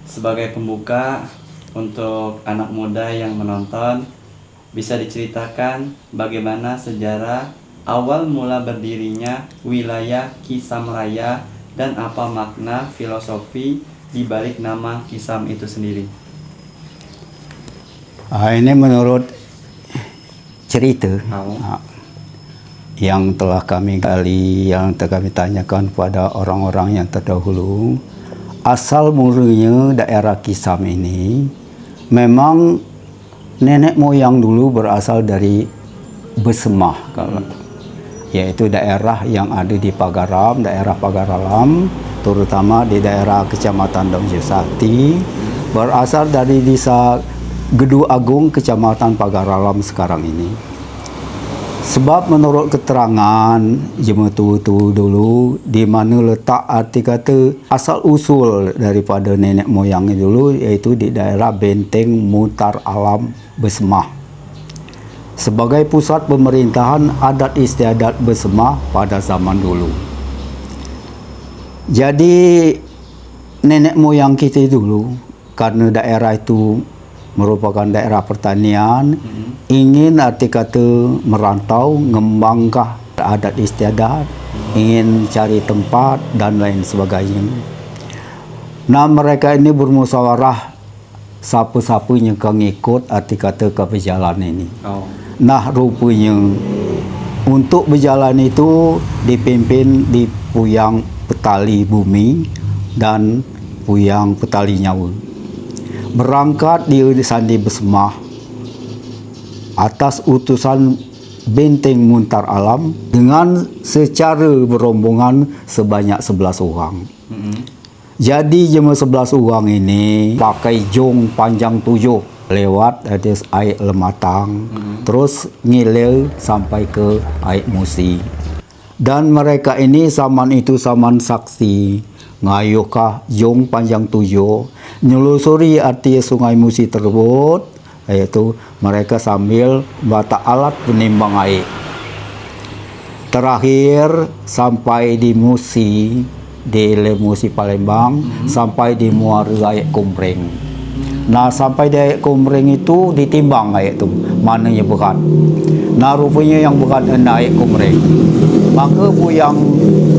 sebagai pembuka untuk anak muda yang menonton, bisa diceritakan bagaimana sejarah awal mula berdirinya wilayah Kisam Raya dan apa makna filosofi di balik nama Kisam itu sendiri? Ini menurut cerita Oh. yang telah kami tanyakan kepada orang-orang yang terdahulu. Asal mulanya daerah Kisam ini memang nenek moyang dulu berasal dari Besemah, yaitu daerah yang ada di Pagaram, daerah Pagaralam, terutama di daerah Kecamatan Dongjosati, berasal dari desa Gedu Agung, Kecamatan Pagaralam sekarang ini. Sebab menurut keterangan Jemetu dulu, di mana letak arti kata asal usul daripada nenek moyangnya dulu, yaitu di daerah Benteng Mutar Alam Besemah, sebagai pusat pemerintahan adat istiadat Besemah pada zaman dulu. Jadi nenek moyang kita dulu, karena daerah itu merupakan daerah pertanian, ingin arti kata merantau, ngembangkah adat istiadat, ingin cari tempat dan lain sebagainya. Nah, mereka ini bermusyawarah siapa-siapa yang akan ikut arti kata ke berjalan ini. Nah, rupanya untuk berjalan itu dipimpin di Puyang Petali Bumi dan Puyang Petali Nyawa. Berangkat di Sandi Besemah atas utusan Benteng Muntar Alam dengan secara berombongan sebanyak 11 orang. Jadi jemaah 11 orang ini pakai jong panjang 7 lewat atas air Lematang, terus ngiler sampai ke air Musi. Dan mereka ini zaman itu zaman saksi, ngayuhkah jong panjang 7 nyelusuri arti sungai Musi tersebut, yaitu mereka sambil bawa alat penimbang air. Terakhir sampai di Musi, di Musi Palembang, sampai di muara air Kumring. Nah, sampai di air Kumring itu ditimbang air itu mana yang berat. Nah, rupanya yang berat air Kumring. Maka puyang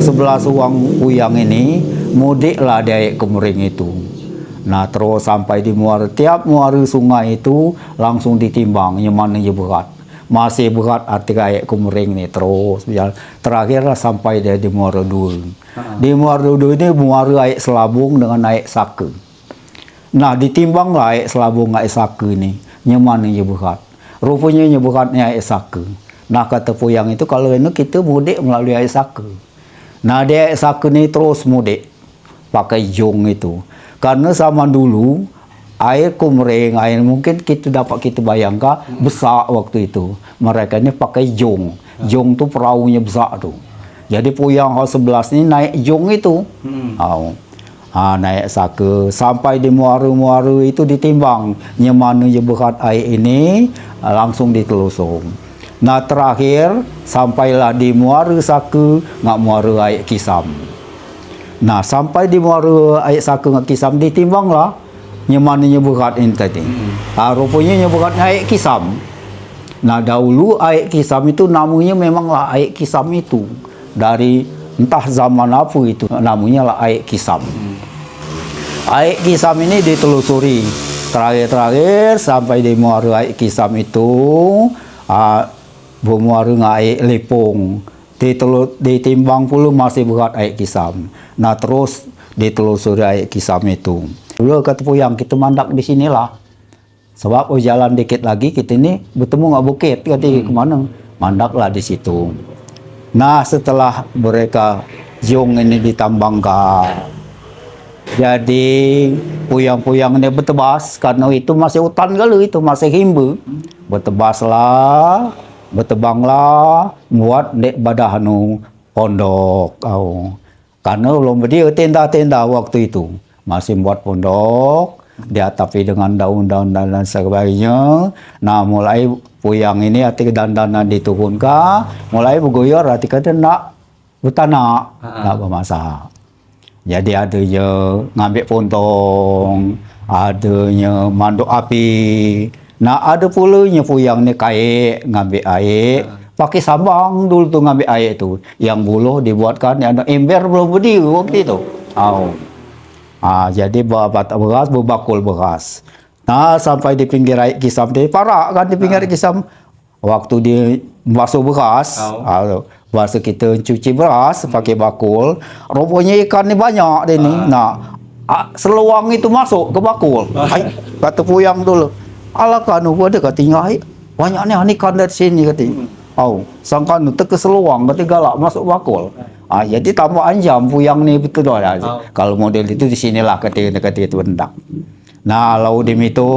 11 orang puyang ini mudiklah di air Kumring itu. Nah, terus sampai di muara, tiap muara sungai itu langsung ditimbang yang mana yang berat. Masih berat arti air Kumring ni terus berjalan. Terakhirlah sampai di muara Dul. Di muara Dul ini muara air Selabung dengan air Saka. Nah, ditimbanglah air Selabung air Saka ni yang mana yang berat. Rupanya yang beratnya air Saka. Nah, kata puyang itu kalau ini kita mudik melalui air Saka. Nah, di air Saka ni terus mudik pakai jong itu. Karena zaman dulu air Kumring, air mungkin kita dapat kita bayangkan besar waktu itu. Mereka ini pakai jong. Jong tu perahunya besar tu. Jadi puyang 11 ni naik jong itu. Naik Saka sampai di muara-muara itu ditimbang. Yang mana yang berat air ini langsung ditelusur. Nah, terakhir sampailah di muara Saka ngak muara air Kisam. Nah, sampai di muara air Saka dengan Kisam ditimbanglah yang mananya berat ini tadi. Rupanya yang beratnya air Kisam. Nah, dahulu air Kisam itu namanya memanglah air Kisam itu. Dari entah zaman apa itu namanya lah air Kisam. Air Kisam ini ditelusuri. Terakhir sampai di muara air Kisam itu bermuara dengan air Lepong. Ditimbang pula masih berat air Kisam. Nah, terus ditelusuri air Kisam itu. Dulu kata puyang kita mandak di sinilah. Sebab jalan dikit lagi kita ini bertemu dengan bukit. Kata kemana? Mandaklah di situ. Nah, setelah mereka jong ini ditambangkan, jadi puyang-puyang ini bertebas karena itu masih hutan kali itu masih himba. Bertebaslah. Bertebanglah buat dek badahanu pondok karena belum dia tenda-tenda waktu itu masih buat pondok diatapi dengan daun-daun dan lain sebagainya. Nah, mulai puyang ini hati dandanan diturunkan, mulai bergoyor hati kata nak bertanah nak bermasak. Jadi adanya ngambil pontong, adanya manduk api. Nah ada pulanya puyang ni kait ngambil air, pakai sambang dulu tu ngambil air tu. Yang buluh dibuatkan ada ember belum berdiri waktu itu. Jadi batang beras, berbakul beras. Nah sampai di pinggir air kisam dia parak kan di pinggir air kisam. Waktu dia basuh beras, bahasa kita cuci beras pakai bakul, rupanya ikan ni banyak dia ni. Nah, seluang itu masuk ke bakul. Kata puyang dulu, ala kanu ada katanya, banyak ni ikan dari sini katanya. Sangka nu ke seluang kata galak masuk bakul. Jadi tambah anjam puyang ni betul dah. Kalau model itu di sinilah kata itu hendak. Nah, lalu di situ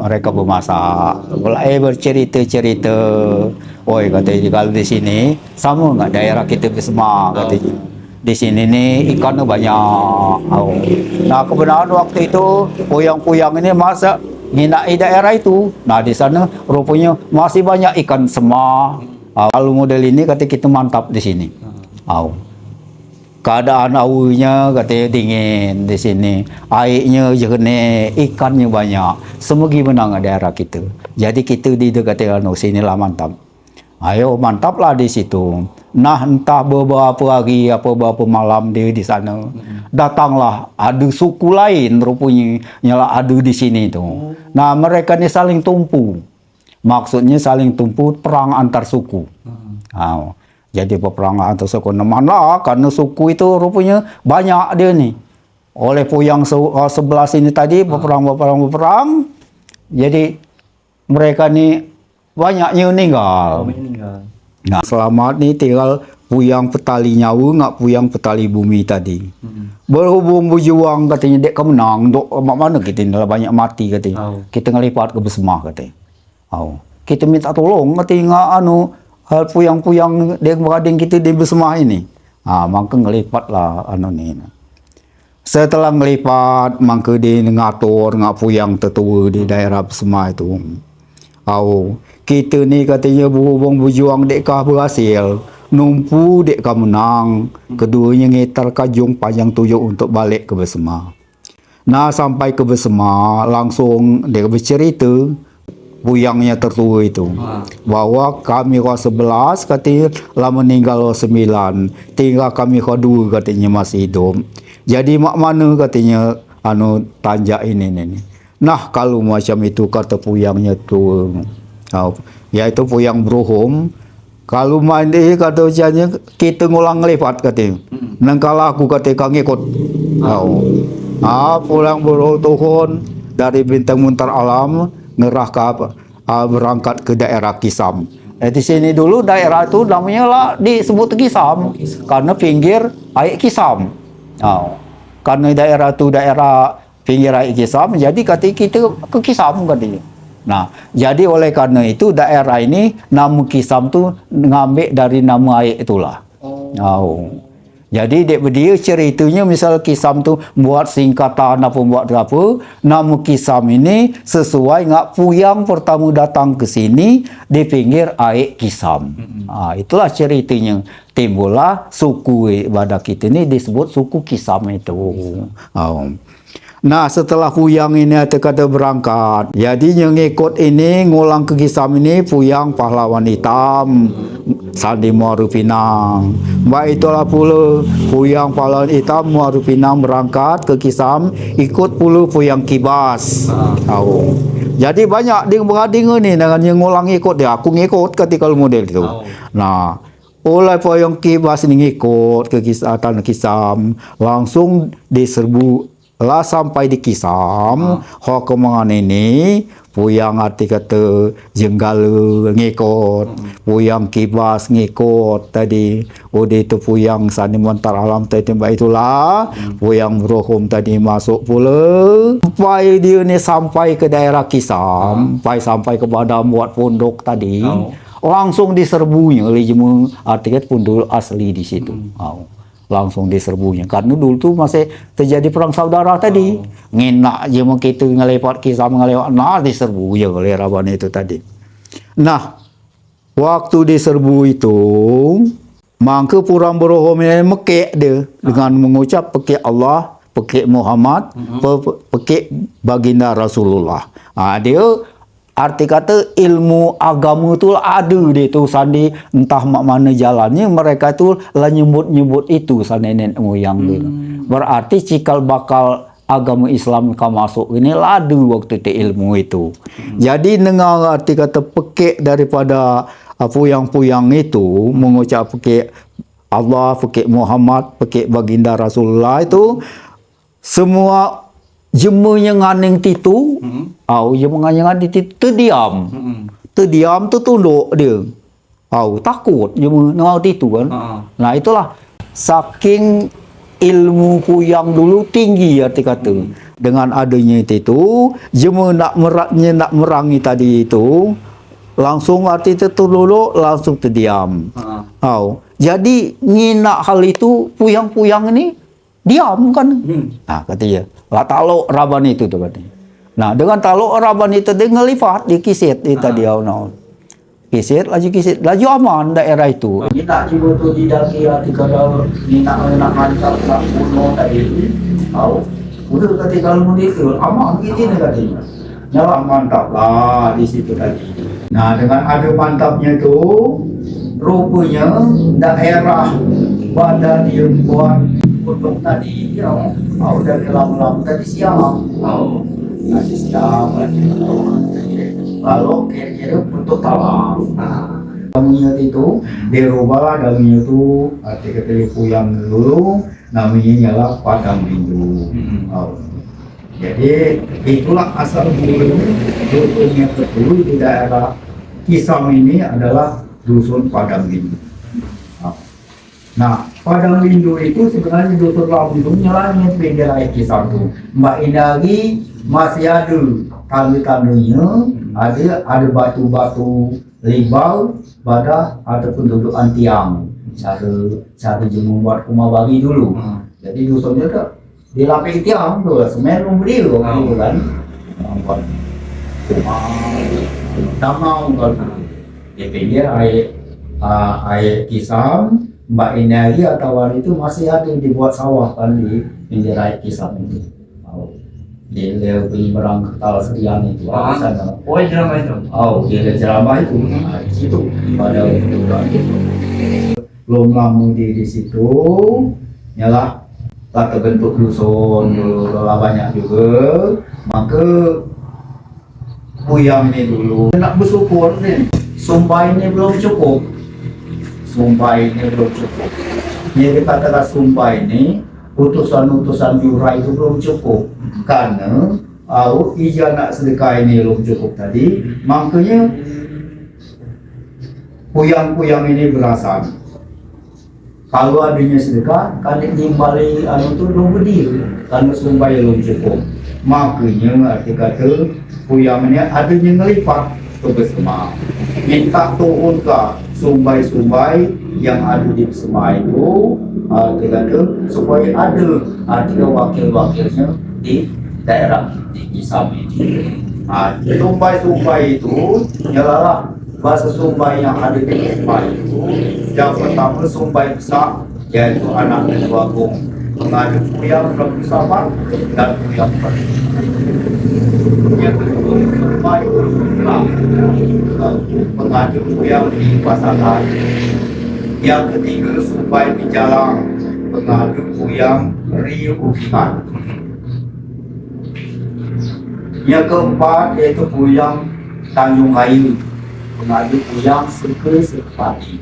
mereka bermasak, mulai bercerita-cerita. Oi, katanya kalau di sini sama nggak daerah kita Besma katanya. Di sini nih ikannya banyak. Nah, kebenaran waktu itu puyang-puyang ini masa nginai daerah itu. Nah, di sana rupanya masih banyak ikan sema. Kalau model ini katanya kita mantap di sini. Keadaan awunya katanya dingin di sini, airnya jernih, ikannya banyak, semegi menang daerah kita. Jadi kita di dekat sinilah mantap. Ayo mantaplah di situ. Nah entah beberapa hari apa beberapa malam dia di sana, datanglah ada suku lain rupanya nyala ada di sini tu. Nah mereka ni saling tumpu, maksudnya saling tumpu perang antar suku. Jadi peperangan antar suku mana karena suku itu rupanya banyak dia ni. Oleh puyang sebelah sini tadi berperang. Jadi mereka ni banyaknya meninggal. Nah selamat ni tinggal puyang petali nyawa ngak puyang petali bumi tadi. Berhubung berjuang katanya dek kemenang, dok mana kita ni banyak mati katanya. Kita ngelipat ke Besma katanya. Kita minta tolong katanya hal puyang-puyang dia berading kita di Besma ini. Maka ngelipatlah ni. Setelah ngelipat, maka dia ngatur ngak puyang tertua di daerah Besma itu. Kita ni katanya berhubung berjuang dekah berhasil, numpu dekah menang. Keduanya ngetar kajung panjang 7 untuk balik ke Besma. Nah sampai ke Besma langsung dia bercerita puyangnya tertua itu bahwa kami kau 11 katanya lah meninggal 9, tinggal kami kau 2 katanya masih hidup. Jadi mak mana katanya tanjak ini. Nah kalau macam itu kata puyangnya tu, yaitu puyang Brohom. Kalau mandi kata ujarnya kita ngulang lepat katanya. Nengkala aku kata ngikut. Pulang Brohom tuhun dari Bintang Muntar Alam ngerah ke berangkat ke daerah Kisam. Di sini dulu daerah itu namanya lah disebut Kisam karena pinggir air Kisam. Karena daerah itu daerah pinggir air Kisam, jadi kata kita ke Kisam katanya. Nah, jadi oleh karena itu daerah ini nama Kisam tu ngambil dari nama air itulah. Jadi dia ceritanya misal Kisam tu buat singkatan apa buat apa, nama Kisam ini sesuai ngak puyang pertama datang ke sini di pinggir air Kisam. Itulah ceritanya. Timbullah suku pada kita ini disebut suku Kisam itu. Nah setelah puyang ini kata berangkat, jadi yang ikut ini ngulang ke Kisam ini puyang pahlawan hitam Sandi Muaru Pinang. Baik itulah pula puyang pahlawan hitam Muaru Pinang berangkat ke Kisam, ikut pula puyang Kibas. Jadi banyak dia berading ni dengan yang ngulang ikut dia. Aku ngikut ketika model itu. Nah oleh puyang Kibas ini ngikut ke tanah Kisam, langsung diserbu lah sampai di Kisam. Kemangan ini puyang arti kata Jenggala ngikut, puyang Kibas ngikut tadi. Itu puyang Sandi Muntar Alam tadi itulah puyang Brohom tadi masuk pula. Sampai dia ni sampai ke daerah Kisam, sampai ke badan buat pondok tadi, langsung diserbunya oleh jemu arti kata pondok asli di situ. Langsung diserbunya karena dulu tu masih terjadi perang saudara tadi. Ngenak je kita ngelepat Kisam ngelewat diserbu je oleh Raban itu tadi. Nah waktu diserbu itu Maka purang boroho ni mekek dia dengan mengucap pekik Allah, pekik Muhammad, pekik baginda Rasulullah. Dia arti kata ilmu agama tu ada dia tu sandi, entah mak mana jalannya mereka tu lah nyebut-nyebut itu sandi nenek moyang dia. Berarti cikal bakal agama Islam kau masuk ini ladu waktu itu ilmu itu. Jadi dengar arti kata pekik daripada puyang-puyang itu mengucap pekik Allah, pekik Muhammad, pekik baginda Rasulullah itu semua jemanya nganing titu, jemanya nganing titu terdiam. Terdiam tu tunduk dia. Takut jema ngau titu kan. Nah itulah saking ilmu puyang dulu tinggi arti kata. Dengan adanya itu jema nak merangi tadi itu langsung arti itu dulu langsung terdiam. Jadi nak hal itu puyang-puyang ini diam kan. Kata dia. Lah taluk raban itu tu katanya. Nah, dengan taluk raban itu dia ngelifat di kisit di tadi kisit laju aman daerah itu. Ini tak juga tu di daki hati kalau ni nak mantap nak bunuh tadi. Udah kata kalau mendikur aman gitu ni katanya. Nyala mantap lah di situ tadi. Nah, dengan ada mantapnya tu rupanya daerah badan yang buat untuk tadi dari lama-lama tadi siang tadi siang lalu kira-kira untuk talang namanya itu dirubah namanya itu arti kata puyang dulu namanya nyala Padang Bindu. Jadi itulah asal dusunnya betul di daerah Kisam ini adalah dusun Padang Bindu. Nah, Padang Bindu itu sebenarnya dusun Lampung nyalanya pinggir air Kisam itu. Mbak Inari masih ada tanda-tandanya, ada batu-batu libau pada ada pendudukan tiang. Cara membuat rumah bagi dulu. Jadi dusunnya tu dilapis tiang tu, semen memberi tu kan. Buat rumah tamau kan. Di pinggir air Kisam. Mbak Inari atau hari itu masih ada dibuat sawah kan di pinggir air Kisam itu. Di Lewi Berang Ketal Serian itu. Sana. Jeramah itu. Di Jeramah itu. Di situ pada waktu itu. Belum lama di situ, nyalah tak terbentuk dusun dulu banyak juga. Maka puyang ini dulu nak bersyukur ni. Sumpah ini belum cukup. Sumpah ini belum cukup. Yang dikatakan sumpah ini, utusan-utusan jura itu belum cukup. Karena ijazah nak sedekah ini belum cukup tadi. Makanya puyang-puyang ini berasan. Kalau adanya sedekah, kan dimbali itu belum berdiri. Karena sumpah belum cukup. Makanya arti kata puyang ini adanya ngelipat ke bersama. Minta turun ke sumbai-sumbai yang ada di bersama itu kata supaya ada wakil-wakilnya di daerah di Kisam ini. Sumbai-sumbai itu ialah bahasa sumbai yang ada di bersama itu. Yang pertama sumbai besar yaitu anak kedua agung mengadu puyang bersahabat dan puyang yang kedua sumbai mengadu puyang di pasangan. Yang ketiga sumbai di jalan mengadu puyang riuhan. Yang keempat yaitu puyang Tanjung Kayu mengadu puyang Sekepati.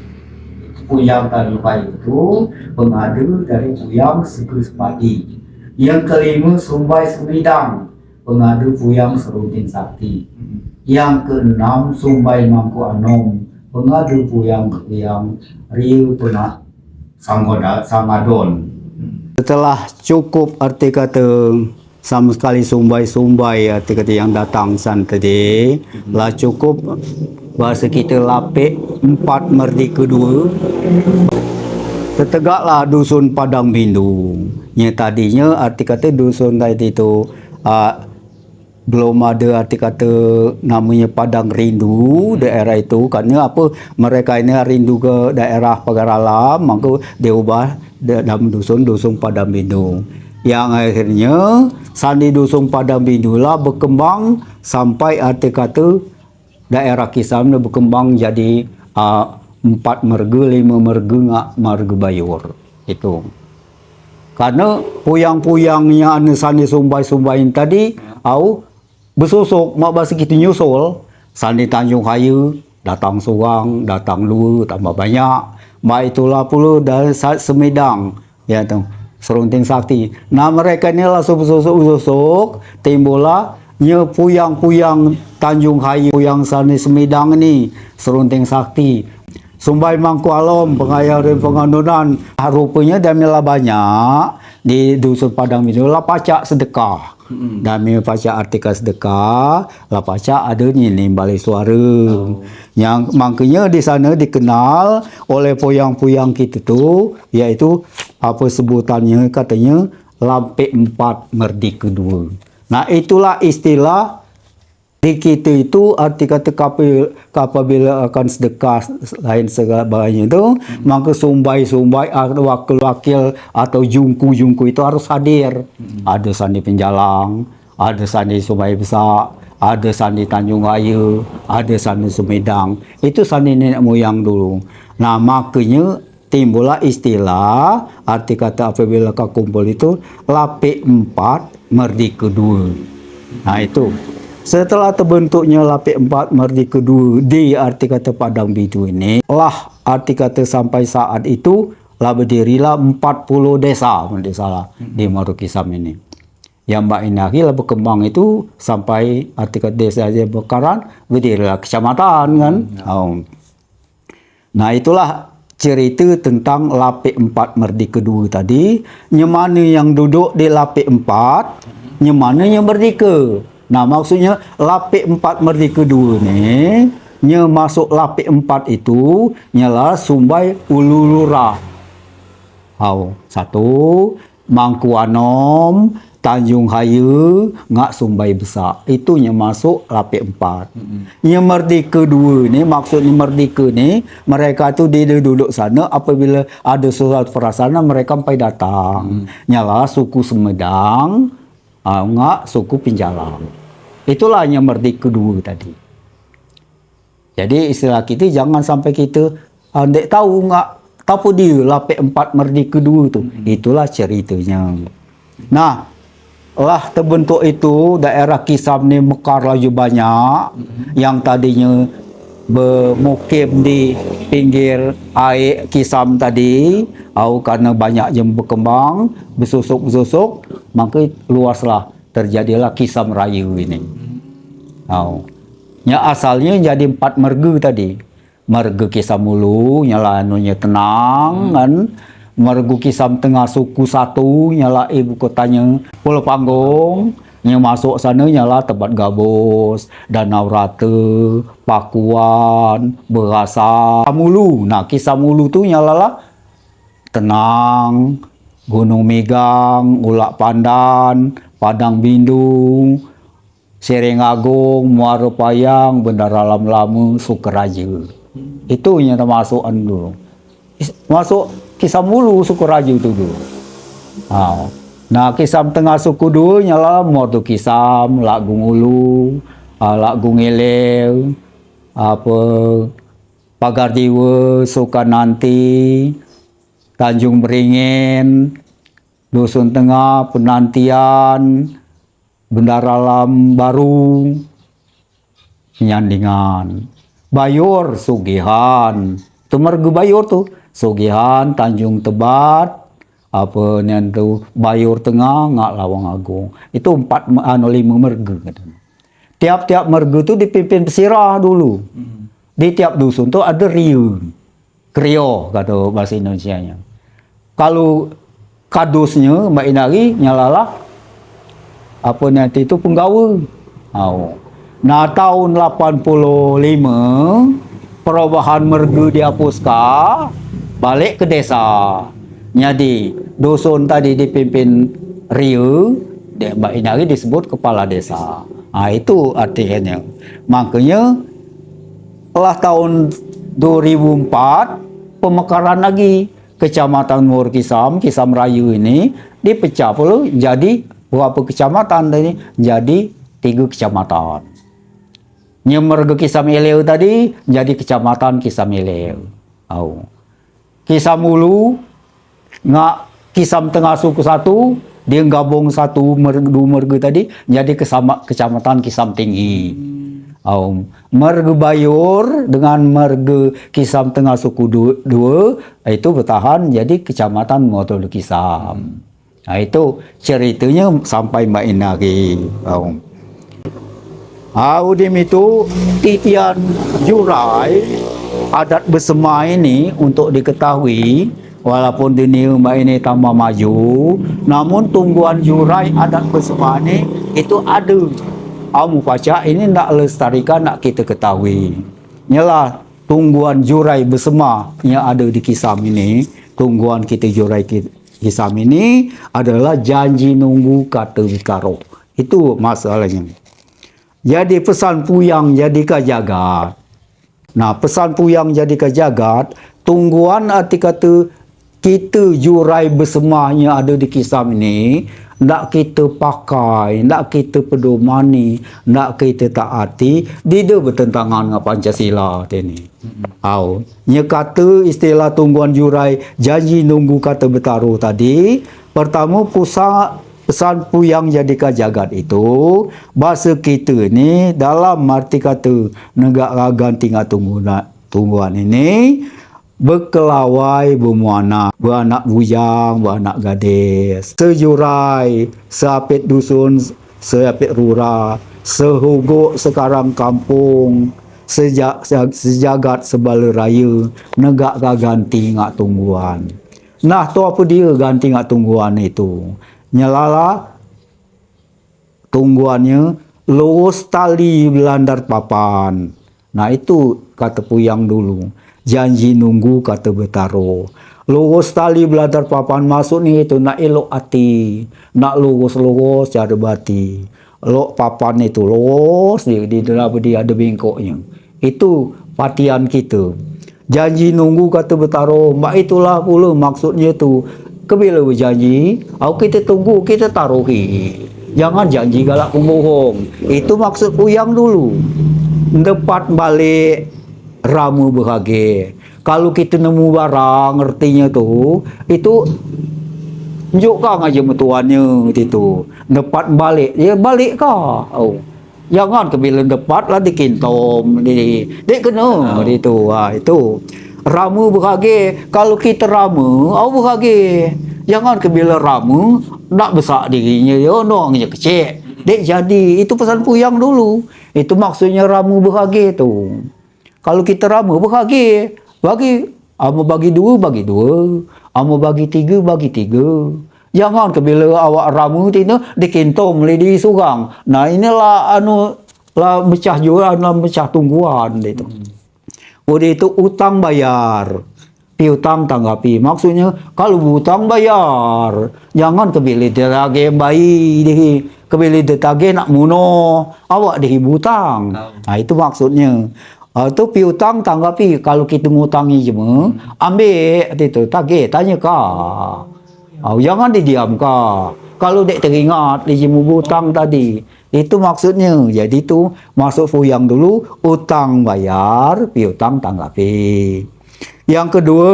Puyang Tanjung Kayu itu pengadu dari puyang Sekepati. Yang kelima sumbai Semidang pengadu puyang Serudin Sakti. Yang keenam sumbai Mangku Anom pengadu puyang Riu Tuna Sangadon. Setelah cukup arti kata sama sekali sumbai-sumbai arti kata yang datang san tadi lah cukup bahasa kita lapik 4 merdeka 2 tertegaklah dusun Padang Bindu yang tadinya arti kata dusun tadi itu belum ada arti kata namanya Padang Rindu daerah itu, karena apa, mereka ini rindu ke daerah pagar alam, maka dia ubah dalam dusun Padang Bindu, yang akhirnya sandi dusun Padang Bindu lah berkembang sampai arti kata daerah Kisam berkembang jadi 4 marga, 5 marga, ngak marga Bayur itu. Karena puyang-puyangnya anu sandi sumbai-sumbai tadi au besusuk mak basi kita nyusul sandi Tanjung Hayu datang seorang, datang dua, tambah banyak. Mak itulah pula dari Semedang ya tu, Serunting Sakti. Nah mereka ni lah besusuk timbullah nya puyang-puyang Tanjung Hayu, puyang sandi Semedang ni, Serunting Sakti. Sumbai Mangku Alom, pengayar dan penganunan. Rupanya damilah banyak di dusun Padang Bindu lah pacak sedekah. Dami pacak artikel sedekah, lah pacak ada ni balai suara. Yang makanya di sana dikenal oleh puyang-puyang kita tu, iaitu apa sebutannya katanya Lampik 4 Merdeka 2. Nah itulah istilah di kita itu arti kata apabila akan sedekah lain segalanya itu, maka sumbai-sumbai wakil-wakil atau jungku-jungku itu harus hadir. Ada sandi Penjalang, ada sandi Sumbai Besar, ada sandi Tanjung Ayu, ada sandi Semedang. Itu sandi nenek moyang dulu. Nah makanya timbullah istilah arti kata apabila kau kumpul itu Lapik 4 Merdeka 2. Nah itu. Setelah terbentuknya Lapik 4 Merdeka 2 di arti kata Padang Bindu ini, lah arti kata sampai saat itu lah berdirilah 40 desa, tidak salah, di Marukisam ini. Yang Mbak Inahi lah berkembang itu sampai arti kata desa aja Bekaran, berdirilah kecamatan kan. Nah itulah cerita tentang Lapik 4 Merdeka 2 tadi. Nyemana yang duduk di Lapik 4, nyemana yang merdeka. Nah maksudnya Lapik 4 Merdeka 2 ni, nya masuk Lapik 4 itu nyalah Sumbai Ulu Lurah. Satu, Mangku Anom, Tanjung Hayu, ngak Sumbai Besar. Itu nya masuk Lapik 4. Nya Merdeka 2 ni, maksudnya merdeka ni, mereka tu dia duduk sana apabila ada sesuatu perasaan mereka sampai datang. Nyalah suku Semedang, ngak suku Penjalang. Itulah yang Merdeka 2 tadi. Jadi istilah kita jangan sampai kita tidak tahu ngak apa dia Lapik 4 Merdeka 2 tu. Itulah ceritanya. Nah, lah terbentuk itu daerah Kisam ni mekar laju banyak. Yang tadinya bermukim di pinggir air Kisam tadi, karena banyak yang berkembang, bersusuk-susuk, maka luaslah terjadilah Kisam Raya ini. Yang asalnya jadi 4 marga tadi. Marga Kisam Ulu, nyala anunya tenang kan. Marga Kisam Tengah suku 1, nyala ibu kotanya Pulau Panggung. Yang masuk sana nyala Tempat Gabus, Danau Rata, Pakuan, Berasa, Mulu. Nah Kisam Ulu tu nyala Tenang, Gunung Megang, Ulak Pandan, Padang Bindu, Sereng Agung, Muara Payang, Bendara Lama, Sukaraja. Itu yang termasuk dulu. Masuk Kisam Ulu, Sukaraja itu dulu. Nah, Kisam Tengah suku dulu nyala Mortu Kisam, Lagung Ulu, Lagung Elew, Pagar Diwa, Sukananti, Tanjung Beringin, Dusun Tengah, Penantian, Bendara Alam Baru, Penyandingan, Bayur, Sugihan. Itu marga Bayur tu. Sugihan, Tanjung Tebat, Bayur Tengah, ngak Lawang Agung. Itu 5 marga. Tiap-tiap marga tu dipimpin pesirah dulu. Di tiap dusun tu ada riu. Krio kata bahasa Indonesianya. Kalau kadusnya Mbak Inari nyalalah nanti itu penggawa. Nah tahun 85 perubahan marga dihapuskan, balik ke desa. Jadi dusun tadi dipimpin riu, Mbak Inari disebut kepala desa. Itu artinya. Makanya setelah tahun 2004 pemekaran lagi Kecamatan Muar Kisam, Kisam Rayu ini dipecah pula jadi berapa kecamatan tadi? Jadi 3 kecamatan. Nyemerga Kisam Eleu tadi jadi Kecamatan Kisam Eleu. Kisam Ulu ngak Kisam Tengah Suku 1 dia gabung satu merga tadi jadi Kecamatan Kisam Tinggi. Merga Bayur dengan merga Kisam Tengah Suku 2 itu bertahan jadi Kecamatan Motul Kisam. Itu ceritanya sampai Mbak Ina lagi. Udim itu titian jurai adat bersema ini untuk diketahui walaupun dunia Mbak ini tambah maju, namun tumbuhan jurai adat bersema ini itu ada. Mufaca ini nak lestarikan, nak kita ketahui. Ialah tumbuhan jurai bersema yang ada di Kisam ini, tumbuhan kita jurai Kisam ini adalah janji nunggu kata berkaro. Itu masalahnya. Jadi pesan puyang jadi kajagat. Nah, pesan puyang jadi kajagat, tungguan arti kata kita jurai bersema yang ada di Kisam ini nak kita pakai, nak kita pedomani, nak kita taati, dia bertentangan dengan Pancasila ini. Nya kata istilah tungguan jurai janji nunggu kata bertaruh tadi, pertama pesan puyang jadi kajagat itu bahasa kita ni dalam arti kata negara ganti tungguan ini berkelawai bermuana, beranak bujang, beranak gadis, sejurai, seapit dusun, seapit rura, sehuguk sekarang kampung, sejagat sebala raya, negak ganti ngak tungguan. Nah, tu apa dia ganti ngak tungguan itu? Nyalala tungguannya lurus tali belandar papan. Nah, itu kata puyang dulu. Janji nunggu kata bertaruh. Lurus tali belandar papan masuk ni itu nak elok hati, nak lurus cara bati. Lok papan itu lurus di dalam dia ada bengkoknya. Itu patian kita. Janji nunggu kata bertaruh. Mak itulah pula maksudnya tu. Kebila berjanji, kita tunggu, kita taruhi. Jangan janji galak pembohong. Itu maksud puyang dulu. Dapat balik ramu bahagia. Kalau kita nemu barang, ngertinya tu, itu tunjukkan aja metuannya itu. Dapat balik, dia balik kah? Jangan kebila dapat lah dikintom, dia kena itu. Itu ramu bahagia. Kalau kita ramu, bahagia. Jangan kebila ramu nak besar dirinya, nongnya kecil. Dek jadi itu pesan puyang dulu. Itu maksudnya ramu bahagia tu. Kalau kita ramu bahagia, bagi dua, bagi tiga, bagi tiga. Jangan kebila awak ramu tina dikintom di surang. Nah, inilah lah mecah jual, mecah tungguan itu. Itu utang bayar, piutang tanggapi. Maksudnya kalau hutang bayar, jangan kebila lagi bayi kebila ditagih nak muno, awak dihibutang. Nah, itu maksudnya. Itu piutang tanggapi. Kalau kita ngutangi cuma ambil itu tagih tanya kah. Jangan didiam kah. Kalau dek teringat di cuma hutang tadi. Itu maksudnya. Jadi itu masuk puyang dulu, utang bayar, piutang tanggapi. Yang kedua,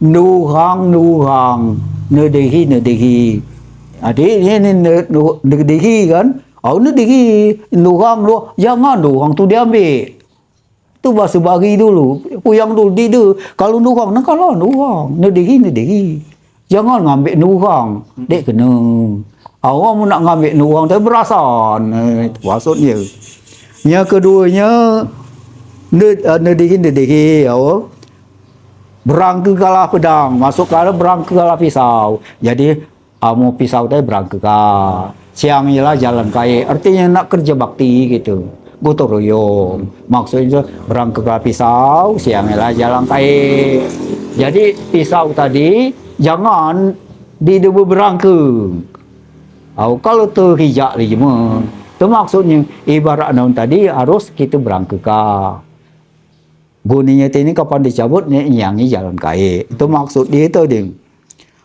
nuhang, nedehi. Adik ini nedehi kan? Nedehi, nuhang, jangan nuhang tu diambil. Tu bahasa bagi dulu, puyang dulu dia. Kalau nuhang, nak kalau nuhang, nedehi. Jangan ngambil nuhang, dek kena. Awak mau nak ngambil nuhang tapi berasan. Itu maksudnya. Yang keduanya, nedehi, awak berang ke kalah pedang, masuk kalah berang ke kalah pisau. Jadi, mau pisau tadi berang ke kalah. Siang ialah jalan kaya. Artinya nak kerja bakti gitu. Gotong royong. Maksudnya berang ke kalah pisau, siang ialah jalan kaya. Jadi, pisau tadi jangan di berang ke. Kalau terhijak lagi mah. Itu maksudnya ibarat naun tadi harus kita berangkeka. Gunanya ini kapan dicabut nyanyi jalan kaya. Itu maksud dia itu ding.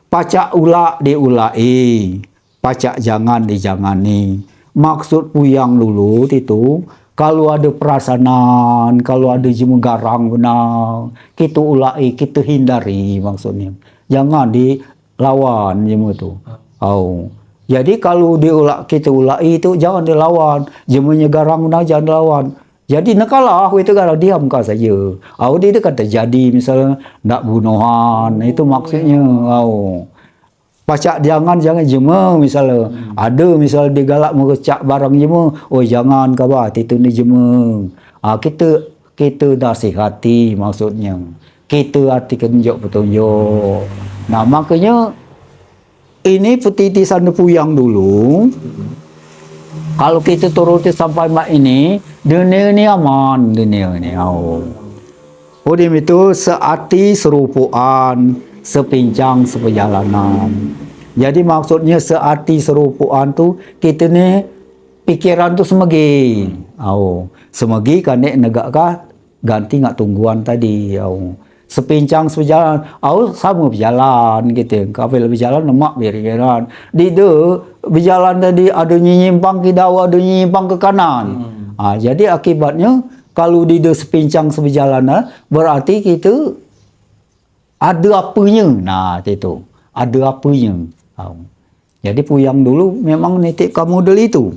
Pacak ulak diulai, pacak jangan dijangani. Maksud puyang dulu itu kalau ada perasaan, kalau ada jemu garang benar, kita ulai, kita hindari maksudnya. Jangan dilawan jemu itu. Oh. Jadi kalau diulak kita ulai itu jangan dilawan. Jemunya garang benar jangan dilawan. Jadi nak kalah itu kalau diam kau saja. Dia kata jadi misalnya nak bunuhan itu maksudnya. Pacak jangan jema misalnya. Ada misalnya digalak mengecak barang jema. Oh jangan kau itu ni jema. Kita nasihati maksudnya. Kita hati kenjok petunjuk. Nah makanya ini petitisan puyang dulu. Kalau kita turuti sampai mak ini, dunia ini aman, dunia ini. Udah itu searti serupuan, sepincang seperjalanan. Jadi maksudnya searti serupuan tu kita ni pikiran tu semegi. Semegi kan negak kah ganti ngak tungguan tadi. Sepincang sejalan, sama berjalan gitu. Kafir berjalan, lemak berjalan. Di tu berjalan tadi ada nyimpang ke dawa, ada nyimpang ke kanan. Jadi akibatnya kalau di tu sepincang seberjalan, berarti kita ada apanya. Nah itu ada apanya. Jadi puyang dulu memang nitik ke model itu.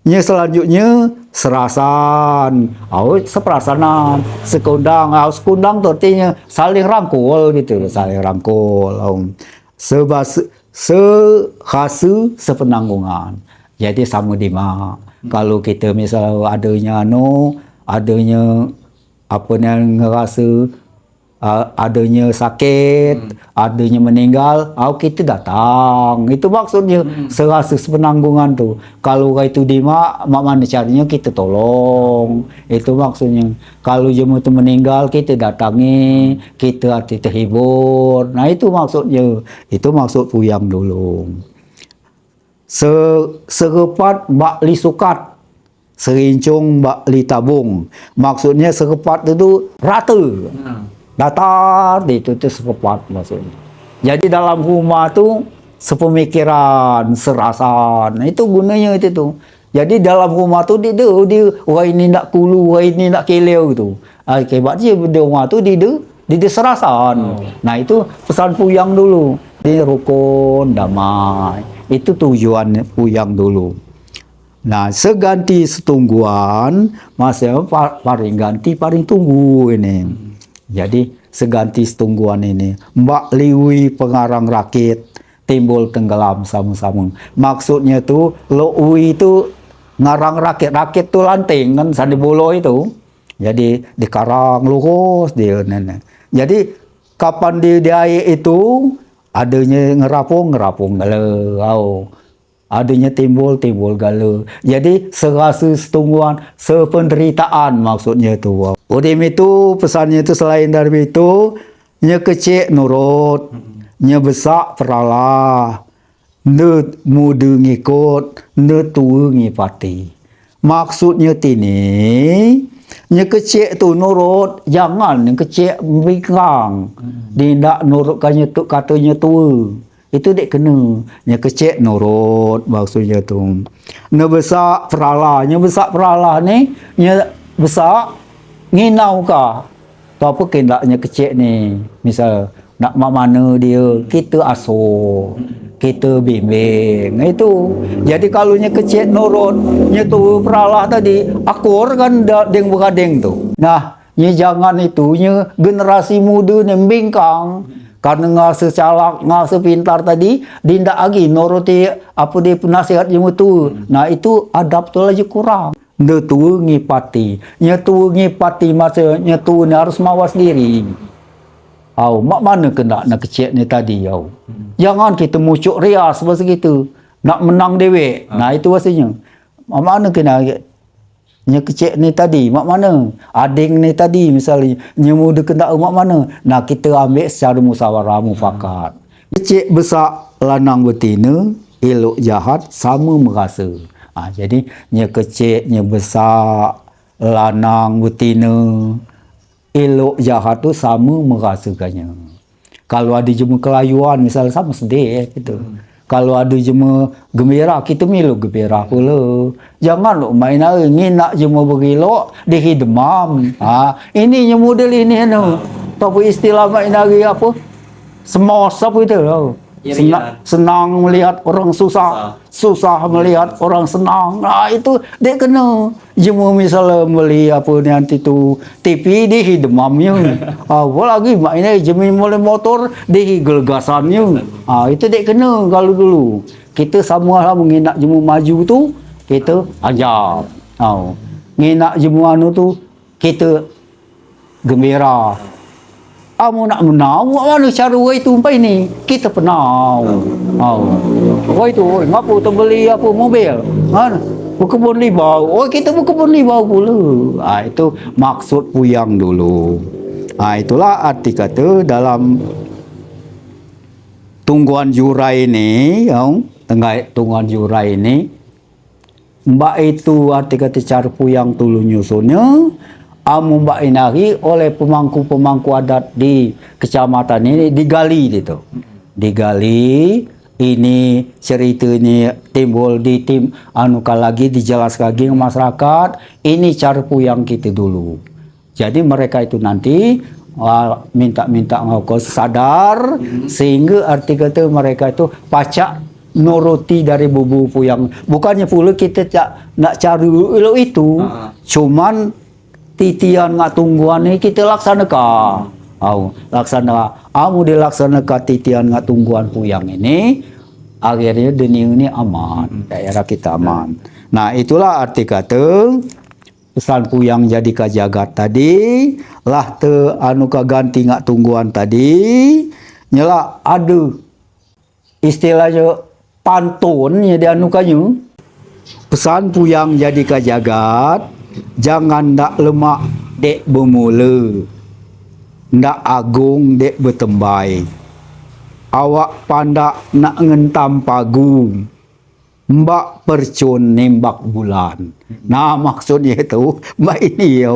Selanjutnya serasan, seperasaan, sekundang, sekundang tu artinya saling rangkul gitu, saling rangkul. Sehasa sepenanggungan. Jadi sama dima. Kalau kita misalnya adanya apa yang ngerasa adanya sakit, adanya meninggal, kita datang. Itu maksudnya serasa sepenanggungan tu. Kalau itu mak mana caranya kita tolong. Itu maksudnya. Kalau jemu tu meninggal, kita datangi, kita hati terhibur. Nah itu maksudnya. Itu maksud puyang dulu. Serepat bakli sukat, serincung bakli tabung. Maksudnya serepat itu rata. Datar itu sepepat maksudnya. Jadi dalam rumah tu sepemikiran, serasan. Itu gunanya itu tu. Jadi dalam rumah tu dia wah ini nak kulu, wah ini nak keleu gitu. Akibatnya di rumah tu dia serasan. Nah itu pesan puyang dulu. Dia rukun, damai. Itu tujuan puyang dulu. Nah seganti setungguan, masa paling ganti paling tunggu ini. Jadi seganti setungguan ini mbak liwi pengarang rakit timbul tenggelam sama-sama. Maksudnya tu loui itu ngarang rakit tu lanting kan sandi bolo itu. Jadi dikarang lurus dia nenek. Jadi kapan dia itu adanya ngerapung galau. Adanya timbul galau. Jadi serasa setungguan sependeritaan maksudnya tu. Udah itu pesannya itu selain dari itu nya kecil nurut, nya besar peralah, ne muda ngikut, ne tua ngipati. Maksudnya tini nya kecil tu nurut, jangan yang kecil bingkang. Dia nurut katanya tua. Itu dek kena. Nya kecil nurut maksudnya tu. Ne besar peralah, nya besar peralah ni nya besar nginau kah? Tu apa kendaknya kecil ni? Misal nak mana dia, kita asuh, kita bimbing. Itu. Jadi kalau nya kecil nurut, nya tu peralah tadi, akur kan deng beradeng tu. Nah, nya jangan itu, nya generasi muda ni bingkang. Karena ngasa calak, ngasa pintar tadi, dia ndak lagi nuruti apa dia nasihat jemu tu. Nah, itu adab tu lagi kurang. Dia tua ngipati. Nya tua ngipati maksudnya tua ni harus mawas diri. Mak mana kena nak kecil ni tadi Jangan kita mucuk rias pasal gitu. Nak menang dewek. Nah itu maksudnya. Mak mana kena nya kecil ni tadi, mak mana? Ading ni tadi misalnya, nya muda kena mak mana? Nah kita ambil secara musyawarah mufakat. Kecil besar lanang betina, elok jahat sama merasa. Jadi nya kecil, nya besar, lanang, betina, elok jahat tu sama merasakannya. Kalau ada jema kelayuan misalnya sama sedih gitu. Kalau ada jema gembira, kita milu gembira pula. Jangan lo main hari ni nak jema berilok, dia demam. Ini yang model ini tapi istilah main hari apa? Semos apa itu tau. Senang melihat orang susah, susah melihat orang senang. Itu dia kena. Jema misalnya beli apa nanti tu TV dia demamnya. Apalagi maknanya jema mulai motor dia gelgasannya. Itu dia kena kalau dulu. Kita sama lah menginak jema maju tu kita ajar. Nginak jema anu tu kita gembira. Kamu nak menang, mana cara itu umpai ni? Kita pernah. Itu, ngapa tu beli apa mobil? Berkebun libau. Kita berkebun libau pula. Itu maksud puyang dulu. Itulah arti kata dalam tungguan jurai ni, tengah tungguan jurai ni, mbak itu arti kata cara puyang tulu nyusunnya. Mbak inari oleh pemangku-pemangku adat di kecamatan ini digali gitu. Digali, ini cerita ini timbul di tim lagi dijelaskan lagi ke masyarakat. Ini cara puyang kita dulu. Jadi mereka itu nanti minta ngau sadar sehingga arti kata mereka itu pacak nuruti dari bubu puyang. Bukannya pula kita tak nak cari itu, cuman titian ngak tungguan ni kita laksanakan. Laksanakan. Dilaksanakan titian ngak tungguan puyang ini, akhirnya dunia ini aman, daerah kita aman. Nah, itulah arti kata pesan puyang jadi kajagat tadi, lah te ganti ngak tungguan tadi, nyala ada istilahnya pantunnya di kanyu. Pesan puyang jadi kajagat, jangan ndak lemak dek bermula, ndak agung dek bertembai. Awak pandak nak ngentam pagu, mbak percun nembak bulan. Nah, maksudnya itu mbak ini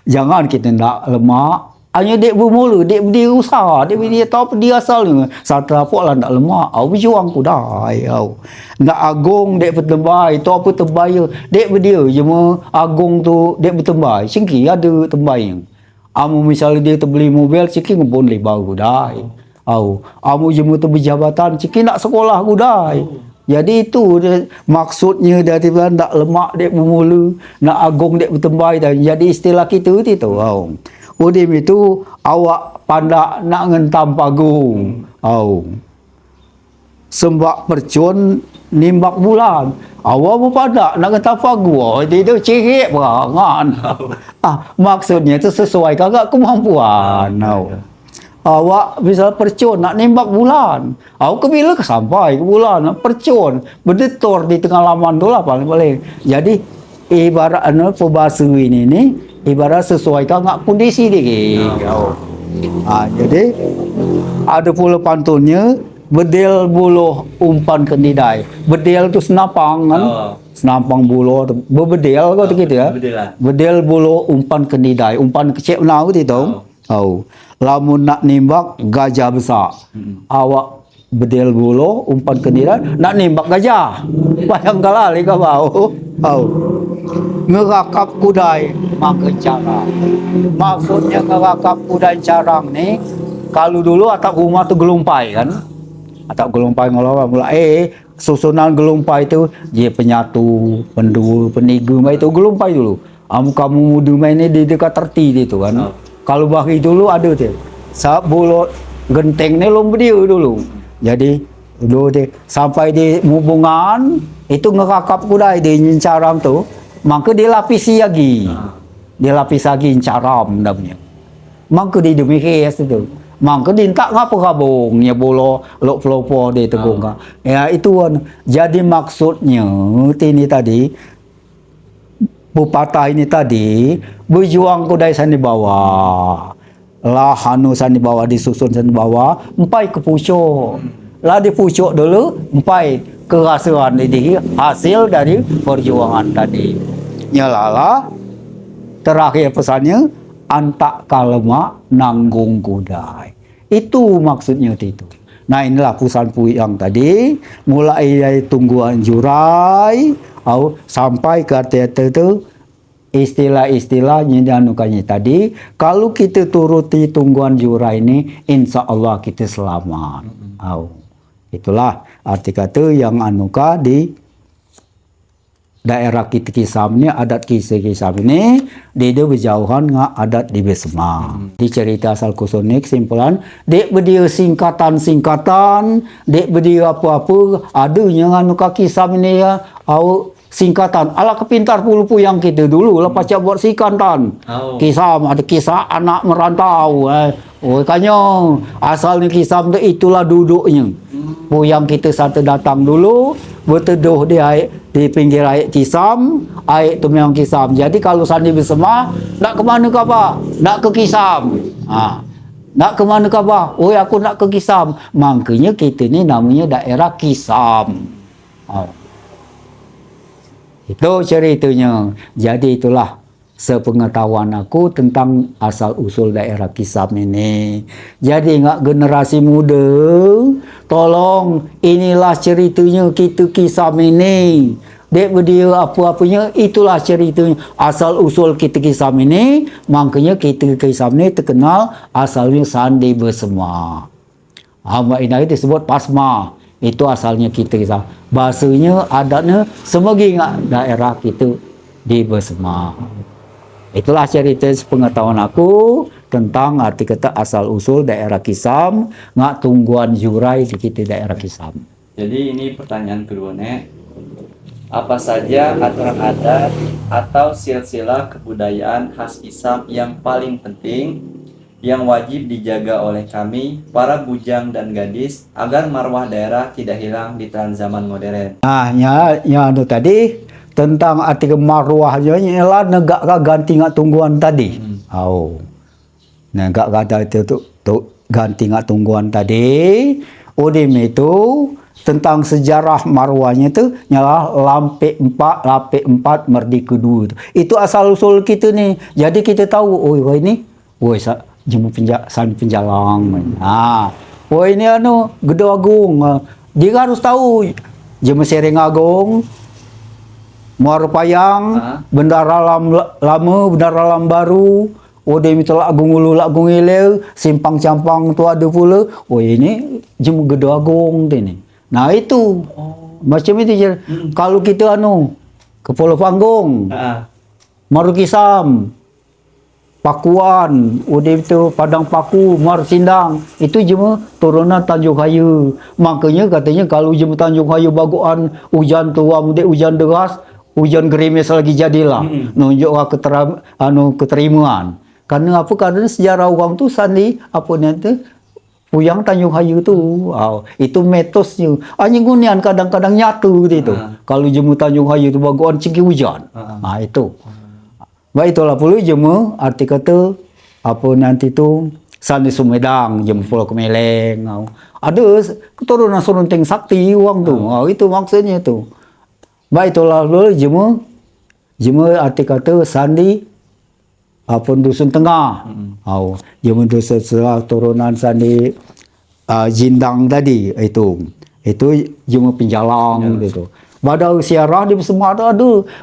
jangan kita ndak lemak. Hanya dek bermula, dek dia usaha, dek dia tahu dia asalnya. Satu apa lah ndak lemak, berjuang ku dah. Ndak agung dek bertembai, tu apa tembai dek berdia cuma agung tu dek bertembai. Singki ada tembai. Misalnya dia terbeli mobil, singki ngepon libau ku dah. Cuma tu berjabatan, singki nak sekolah ku dah. Jadi itu maksudnya dari ndak lemak dek bermula, nak agung dek bertembai dan jadi istilah kita itu. Udim itu awak pandak nak ngentam pagung. Sembak percun nimbak bulan. Awak pun pandak nak ngentam pagung. Itu cihik berangan. Maksudnya itu sesuai kagak kemampuan. Awak bisa percun nak nimbak bulan. Ke bila ke sampai ke bulan percun berdetor di tengah laman tu lah paling-paling. Jadi ibarat peribahasa ini ni ibarat sesuaikan ngak kondisi dia. Jadi ada pula pantunnya bedel buluh umpan kendidai. Bedel tu senapang kan? Senapang buluh berbedel kau tu gitu ya. Bedel buluh umpan kendidai. Umpan kecil nau tu tahu. Lamun nak nimbak gajah besar. Awak bedel buluh umpan kendidai nak nimbak gajah. Bayangkanlah lika bau. Ngerakap kudai makan carang. Maksudnya ngerakap kudai carang ni, kalau dulu atap rumah tu gelumpai kan, atap gelumpai ngelawan mula susunan gelumpai tu dia penyatu, pendua, peniga mai tu gelumpai dulu. Kamu muda main ni di dekat terti dia tu kan. Kalau bagi dulu ada tu. Sab bolot genteng ni lom dia dulu. Jadi dulu dia sampai di hubungan itu ngerakap kudai dia nyencaram tu. Maka dia lapisi lagi. Dia lapis lagi caram namanya. Maka dia demikian itu. Maka dia tak ngapa gabung nya bolo lok pelopo dia tegung ka. Ya itu kan. Jadi maksudnya ini tadi pepatah ini tadi berjuang kudai sani bawah. Lah hanu sani bawah disusun sani bawah, empai ke pucuk. Lah di pucuk dulu empai kerasuan ini hasil dari perjuangan tadi. Nyalala terakhir pesannya antak kalema nanggung kudai. Itu maksudnya itu. Nah inilah pesan Puyang tadi, mulai dari tungguan jurai sampai ke itu istilah-istilahnya dan nukanya tadi. Kalau kita turuti tungguan jurai ini, insya Allah kita selamat. Itulah arti kata yang anuka di daerah kita Kisam ni, adat Kisam ini dia berjauhan dengan adat di Besema. Di cerita asal kusonik simpulan, dek berdia singkatan-singkatan, dek berdia apa-apa, adanya anuka Kisam ini ya, singkatan. Ala kepintar puluh yang kita dulu, lepas cak buat singkatan. Kisam, ada kisah anak merantau. Kanya asal ni Kisam tu itulah duduknya. Puyang kita satu datang dulu, berteduh di pinggir air Kisam, air tu memang Kisam. Jadi kalau sandi bersama, nak ke mana kau apa? Nak ke Kisam. Nak ke mana kau apa? Oh, aku nak ke Kisam. Makanya kita ni namanya daerah Kisam. Itu ceritanya. Jadi itulah sepengetahuan aku tentang asal-usul daerah Kisam ini. Jadi ingat generasi muda, tolong inilah ceritanya kita Kisam ini. Dek berdia apa-apanya, itulah ceritanya. Asal-usul kita Kisam ini, makanya kita Kisam ini terkenal asalnya sandi bersama. Hamba ini disebut Pasma. Itu asalnya kita Kisam. Bahasanya, adatnya, semegi ingat daerah kita di bersama. Itulah cerita pengetahuan aku tentang arti kata asal-usul daerah Kisam, ngak tungguan jurai di kita daerah Kisam. Jadi ini pertanyaan kedua, Nek. Apa saja aturan adat atau silsilah kebudayaan khas Kisam yang paling penting, yang wajib dijaga oleh kami, para bujang dan gadis, agar marwah daerah tidak hilang di tren zaman modern? Nah, yang itu tadi, tentang arti marwahnya ialah negak ganti ngak tungguan tadi. Negak kata itu ganti ngak tungguan tadi. Udim itu tentang sejarah marwahnya itu ialah lampe 4 merdeka 2 itu asal usul kita ni. Jadi kita tahu ini jemu penjalang. Ini Gedo Agung. Dia harus tahu jemu Sereng Agung, Muara Payang, Bendara Lama, Bendara Lama Baru, dia minta Agung Ulu, Agung Hilir, Simpang Campang tu ada pula. Ini jemu Gedo Agung ni. Nah itu macam itu je. Kalau kita ke Pulau Panggung, Maru Kisam, Pakuan, itu Padang Paku, Muar Sindang, itu jemu turunan Tanjung Hayu. Makanya katanya kalau jemu Tanjung Hayu baguan hujan tua, mudik hujan deras, hujan gerimis lagi jadilah. Nunjuk keterimaan. Karena apa? Karena sejarah orang tu sandi apa nanti Puyang Tanjung Hayu tu. Itu mitosnya. Hanya gunian kadang-kadang nyatu gitu. Kalau jemu Tanjung Hayu tu baguan cingki hujan. Itu. Baik itulah pula jemu arti kata apa nanti tu sandi Sumedang, jemu Pulau Kemeleng. Ada keturunan Surunteng Sakti orang tu. Itu maksudnya tu. Baik itulah pula jemu arti kata sandi apa Dusun Tengah. Jemu dusun turunan sandi Jindang tadi itu jemu Penjalang gitu. Badau Siarah di semua ada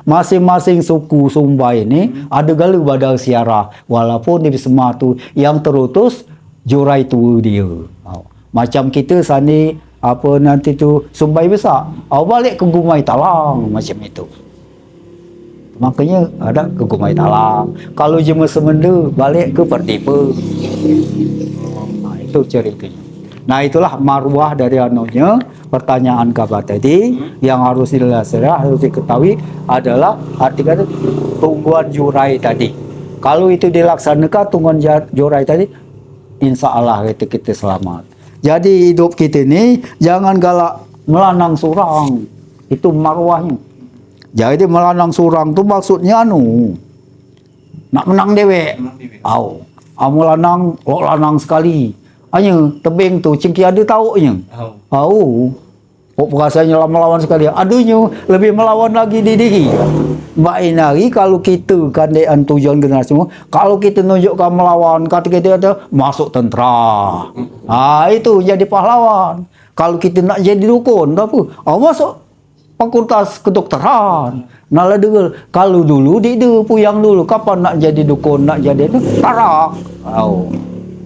masing-masing suku Sumba ini ada galu badau Siarah, walaupun di semua tu yang terutus jurai tu dia. Macam kita sani apa nanti tu Sumbai besar, balik ke Gumai Talang macam itu. Makanya ada ke Gumai Talang. Kalau jema Semenda balik ke Pertipa. Itu ceritanya. Nah itulah marwah dari anunya. Pertanyaan kabar tadi yang harus harus diketahui adalah arti kata tungguan jurai tadi. Kalau itu dilaksanakan tungguan jurai tadi, insya Allah kita selamat. Jadi hidup kita ini jangan galak melanang surang. Itu marwahnya. Jadi melanang surang itu maksudnya nak menang dewek. Melanang, lanang sekali. Hanya tebing tu cengki ada tauknya. Perasaannya melawan sekali. Aduhnya lebih melawan lagi di diri. Mbak Inari, kalau kita kan tujuan generasi semua, kalau kita nunjukkan melawan, kata kita ada masuk tentera. Itu jadi pahlawan. Kalau kita nak jadi dukun, apa? Masuk fakultas kedokteran. Nah, kalau dulu puyang dulu, kapan nak jadi dukun, nak jadi itu tarak.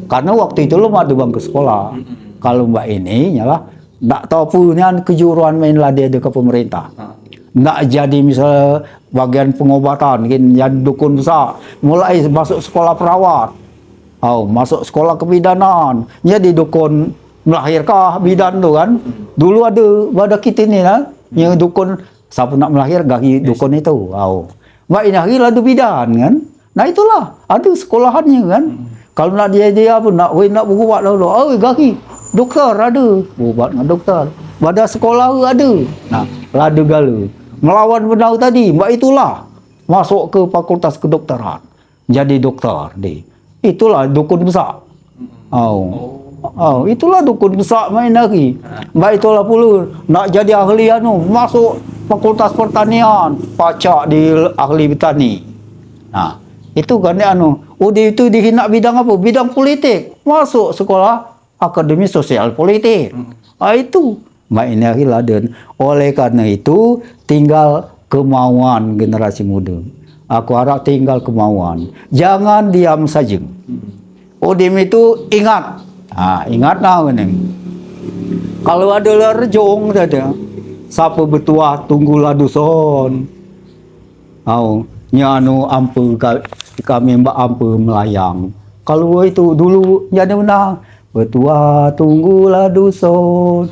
Karena waktu itu belum ada bangku sekolah. Kalau Mbak ini nyalah nak tahu punya kejuruan main lah dia ke pemerintah. Nak jadi misalnya bagian pengobatan, jadi dukun besar. Mulai masuk sekolah perawat. Masuk sekolah kebidanan. Jadi dukun melahirkah bidan tu kan. Dulu ada kita ni lah. Yang dukun, siapa nak melahir, gaki dukun itu. Mbak Inari lah ada bidan kan. Nah itulah, ada sekolahannya kan. Kalau nak dia apa, nak berubat dulu. Gaki, dokter ada. Berubat dengan dokter. Pada sekolah ada. Nah, lada gala. Melawan benar tadi, Mbak itulah. Masuk ke fakultas kedokteran. Jadi dokter dia. Itulah dukun besar. Itulah dukun besar main lagi. Mbak itulah pula nak jadi ahli masuk fakultas pertanian, pacak di ahli bertani. Nah, itu kan dia dia itu dihina bidang apa? Bidang politik. Masuk sekolah akademi sosial politik. Itu Mbak Inari Laden. Oleh karena itu tinggal kemauan generasi muda. Aku harap tinggal kemauan. Jangan diam saja. Odim itu ingat. Ingat lah ini. Kalau ada lerjong saja, siapa bertuah tunggulah dusun. Nyanu ampu kami mbak ampu melayang. Kalau itu dulu jadi menang. Bertuah tunggulah dusun,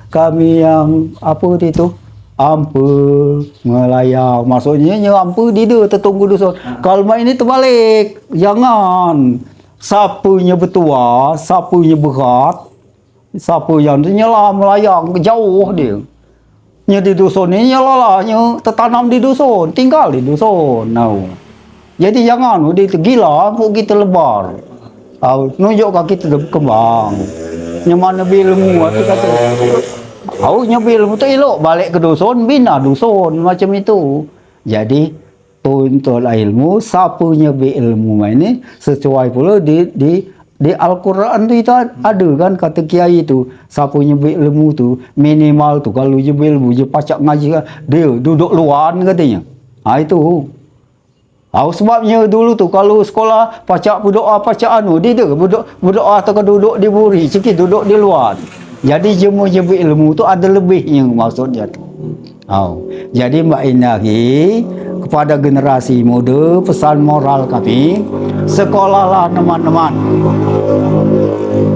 kami yang apa itu ampu melayang. Maksudnya ampu di dia tertunggu dusun. Kalau ini terbalik, jangan. Sapunya bertuah, sapunya berat, sapu yang nyala melayang jauh dia. Di dusun ini nyala tertanam di dusun, tinggal di dusun. Jadi jangan, dia itu gila, kok kita lebar. Nunjukkan kita berkembang. Nyaman ilmu, itu kata. Nyabi ilmu tu elok, balik ke dusun, bina dusun, macam itu. Jadi, untuk ilmu, siapa nyabi ilmu ini, sesuai pula di Al-Quran tu itu ada kan, kata kiai tu, siapa nyabi ilmu tu, minimal tu, kalau nyabi ilmu, dia pacak ngaji, dia duduk luar katanya. Itu. Sebabnya dulu tu kalau sekolah pacak berdoa pacak dia berdoa atau duduk di buri sikit duduk di luar. Jadi jemu ilmu tu ada lebihnya maksudnya tu. Jadi Mbak Inari kepada generasi muda pesan moral kami, sekolahlah teman-teman.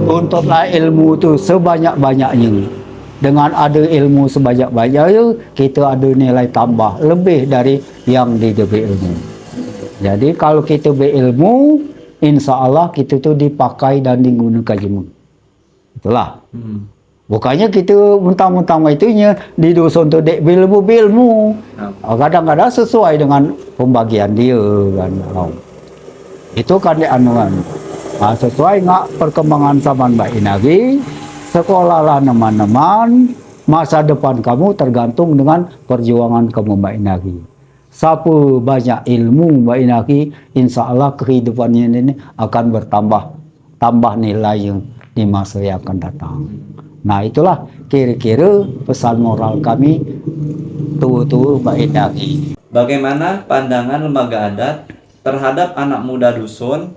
Untutlah ilmu tu sebanyak-banyaknya. Dengan ada ilmu sebanyak-banyaknya, kita ada nilai tambah lebih dari yang diberi ilmu. Jadi kalau kita berilmu, insya Allah kita tu dipakai dan digunakan ilmu. Itulah. Bukannya kita mentang-mentang itunya di dusun tu dek berilmu. Kadang-kadang sesuai dengan pembagian dia kan. Itu kan dia anuan. Sesuai ngak perkembangan zaman Mbak Inari, sekolahlah teman-teman. Masa depan kamu tergantung dengan perjuangan kamu Mbak Inari. Siapa banyak ilmu Mbak Inari, insya Allah kehidupannya ini akan tambah nilai di masa yang akan datang. Nah itulah kira-kira pesan moral kami tuh Mbak Inari. Bagaimana pandangan lembaga adat terhadap anak muda dusun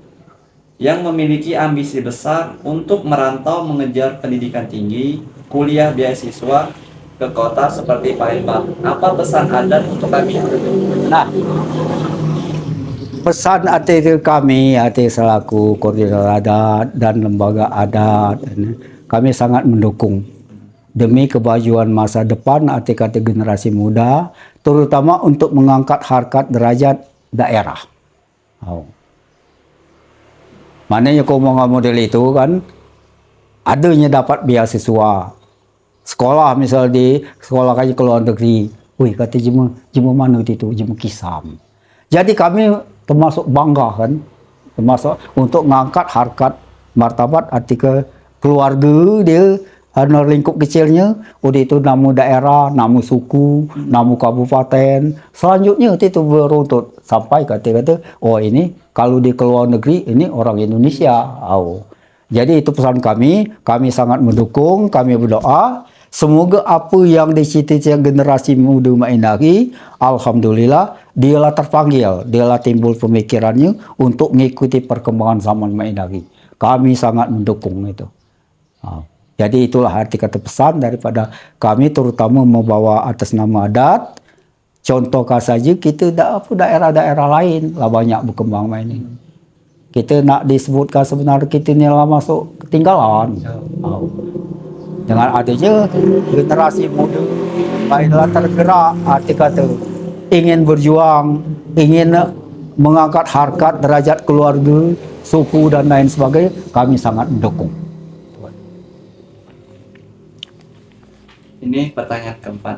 yang memiliki ambisi besar untuk merantau mengejar pendidikan tinggi, kuliah beasiswa ke kota seperti Palembang? Apa pesan adat untuk kami? Nah, pesan ATT kami, ATT selaku koordinator adat dan lembaga adat, kami sangat mendukung demi kemajuan masa depan ATT generasi muda, terutama untuk mengangkat harkat derajat daerah. Maknanya kalau model itu kan, adanya dapat beasiswa. Sekolah misal di sekolah kaji ke luar negeri, kata jema mana itu jema kisam. Jadi kami termasuk bangga kan, termasuk untuk mengangkat harkat martabat artikel keluarga dia lingkup kecilnya, udah itu nama daerah, nama suku, nama kabupaten. Selanjutnya itu beruntut sampai kata-kata, oh ini kalau di luar negeri ini orang Indonesia. Oh. Jadi itu pesan kami sangat mendukung, kami berdoa. Semoga apa yang dicita-cita generasi muda Mainaki, alhamdulillah dialah terpanggil, dialah timbul pemikirannya untuk mengikuti perkembangan zaman Mainaki. Kami sangat mendukung itu. Jadi itulah arti kata pesan daripada kami, terutama membawa atas nama adat. Contoh saja kita daerah-daerah lain lah banyak berkembang ini. Kita nak disebutkan sebenarnya kita ni lah masuk ketinggalan. Dengan adanya generasi muda baiklah tergerak, arti kata ingin berjuang, ingin mengangkat harkat derajat keluarga, suku dan lain sebagainya, kami sangat mendukung. Ini pertanyaan keempat,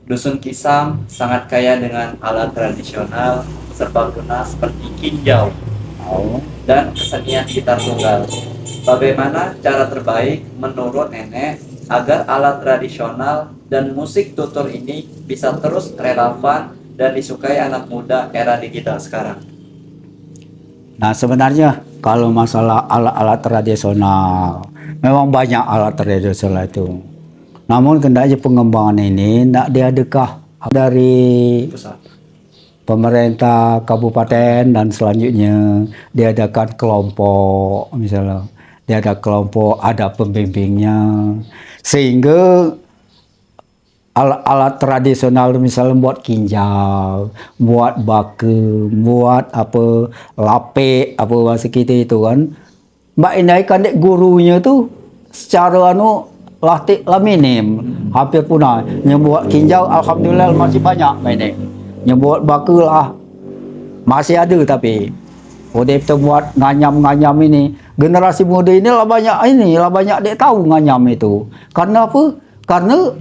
Dusun Kisam sangat kaya dengan alat tradisional serbaguna seperti kinjau dan kesenian gitar tunggal. Bagaimana cara terbaik menurut Nenek agar alat tradisional dan musik tutur ini bisa terus relevan dan disukai anak muda era digital sekarang? Nah sebenarnya kalau masalah alat-alat tradisional, memang banyak alat tradisional itu. Namun kendaknya pengembangan ini tidak diadekah dari pemerintah kabupaten dan selanjutnya diadakan kelompok, misalnya diadakan kelompok, ada pembimbingnya, sehingga alat-alat tradisional misalnya buat kinjal, buat bake, buat apa lapik, apa bahasa kita itu kan, mbak Inai kan gurunya tu secara lah minim, hampir punah. Yang buat kinjau alhamdulillah masih banyak ini. Yang buat baka lah masih ada, tapi udah kita buat nganyam ini, generasi muda ini lah banyak dia tahu nganyam itu. Karena apa? Karena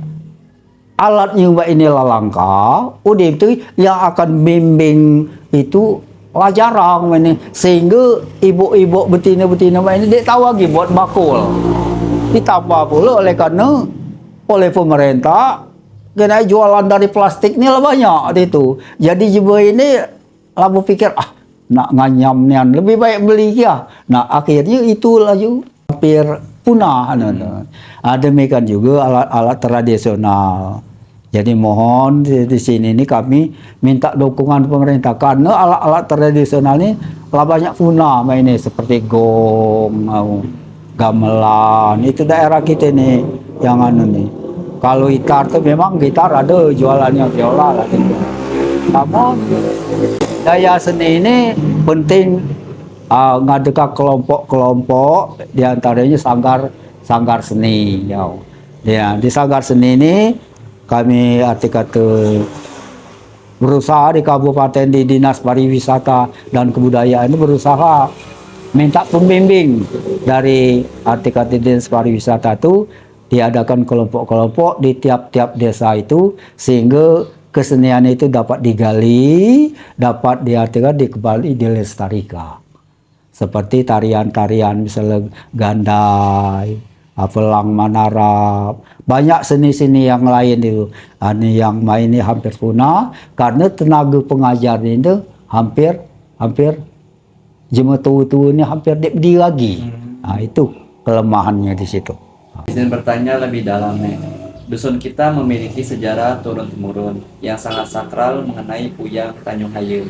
alatnya mbak ini lah langka, udah itu yang akan bimbing itu lah jarang ini, sehingga ibu-ibu betina-betina mbak ini dia tahu lagi buat bakul. Ditambah pula oleh pemerintah kena jualan dari plastik ni lah banyak itu. Jadi juga ini lah berfikir nak nganyam nian lebih baik beli ya. Nah akhirnya itulah juga hampir punah. Demikian juga alat-alat tradisional. Jadi mohon di sini ini kami minta dukungan pemerintah karena alat-alat tradisional ini lah banyak punah ini seperti gong, gamelan, itu daerah kita nih yang nih. Kalau gitar tuh memang gitar ada jualannya viola lah. Namun daya seni ini penting ngadakan kelompok-kelompok, diantaranya sanggar seni. Ya, di sanggar seni ini kami arti kata berusaha di kabupaten, di dinas pariwisata dan kebudayaan ini berusaha minta pembimbing dari arti-arti dinas pariwisata itu, diadakan kelompok-kelompok di tiap-tiap desa itu, sehingga kesenian itu dapat digali, dapat diartikan kembali dilestarikan. Seperti tarian-tarian misalnya gandai, apelang manarap, banyak seni-seni yang lain itu. Ini yang mainnya hampir punah karena tenaga pengajar itu hampir jemaah tua-tua ini hampir berdiri lagi. Nah, itu kelemahannya di situ. Izin bertanya lebih dalam nih. Dusun kita memiliki sejarah turun-temurun yang sangat sakral mengenai Puyang Tanjung Hayu.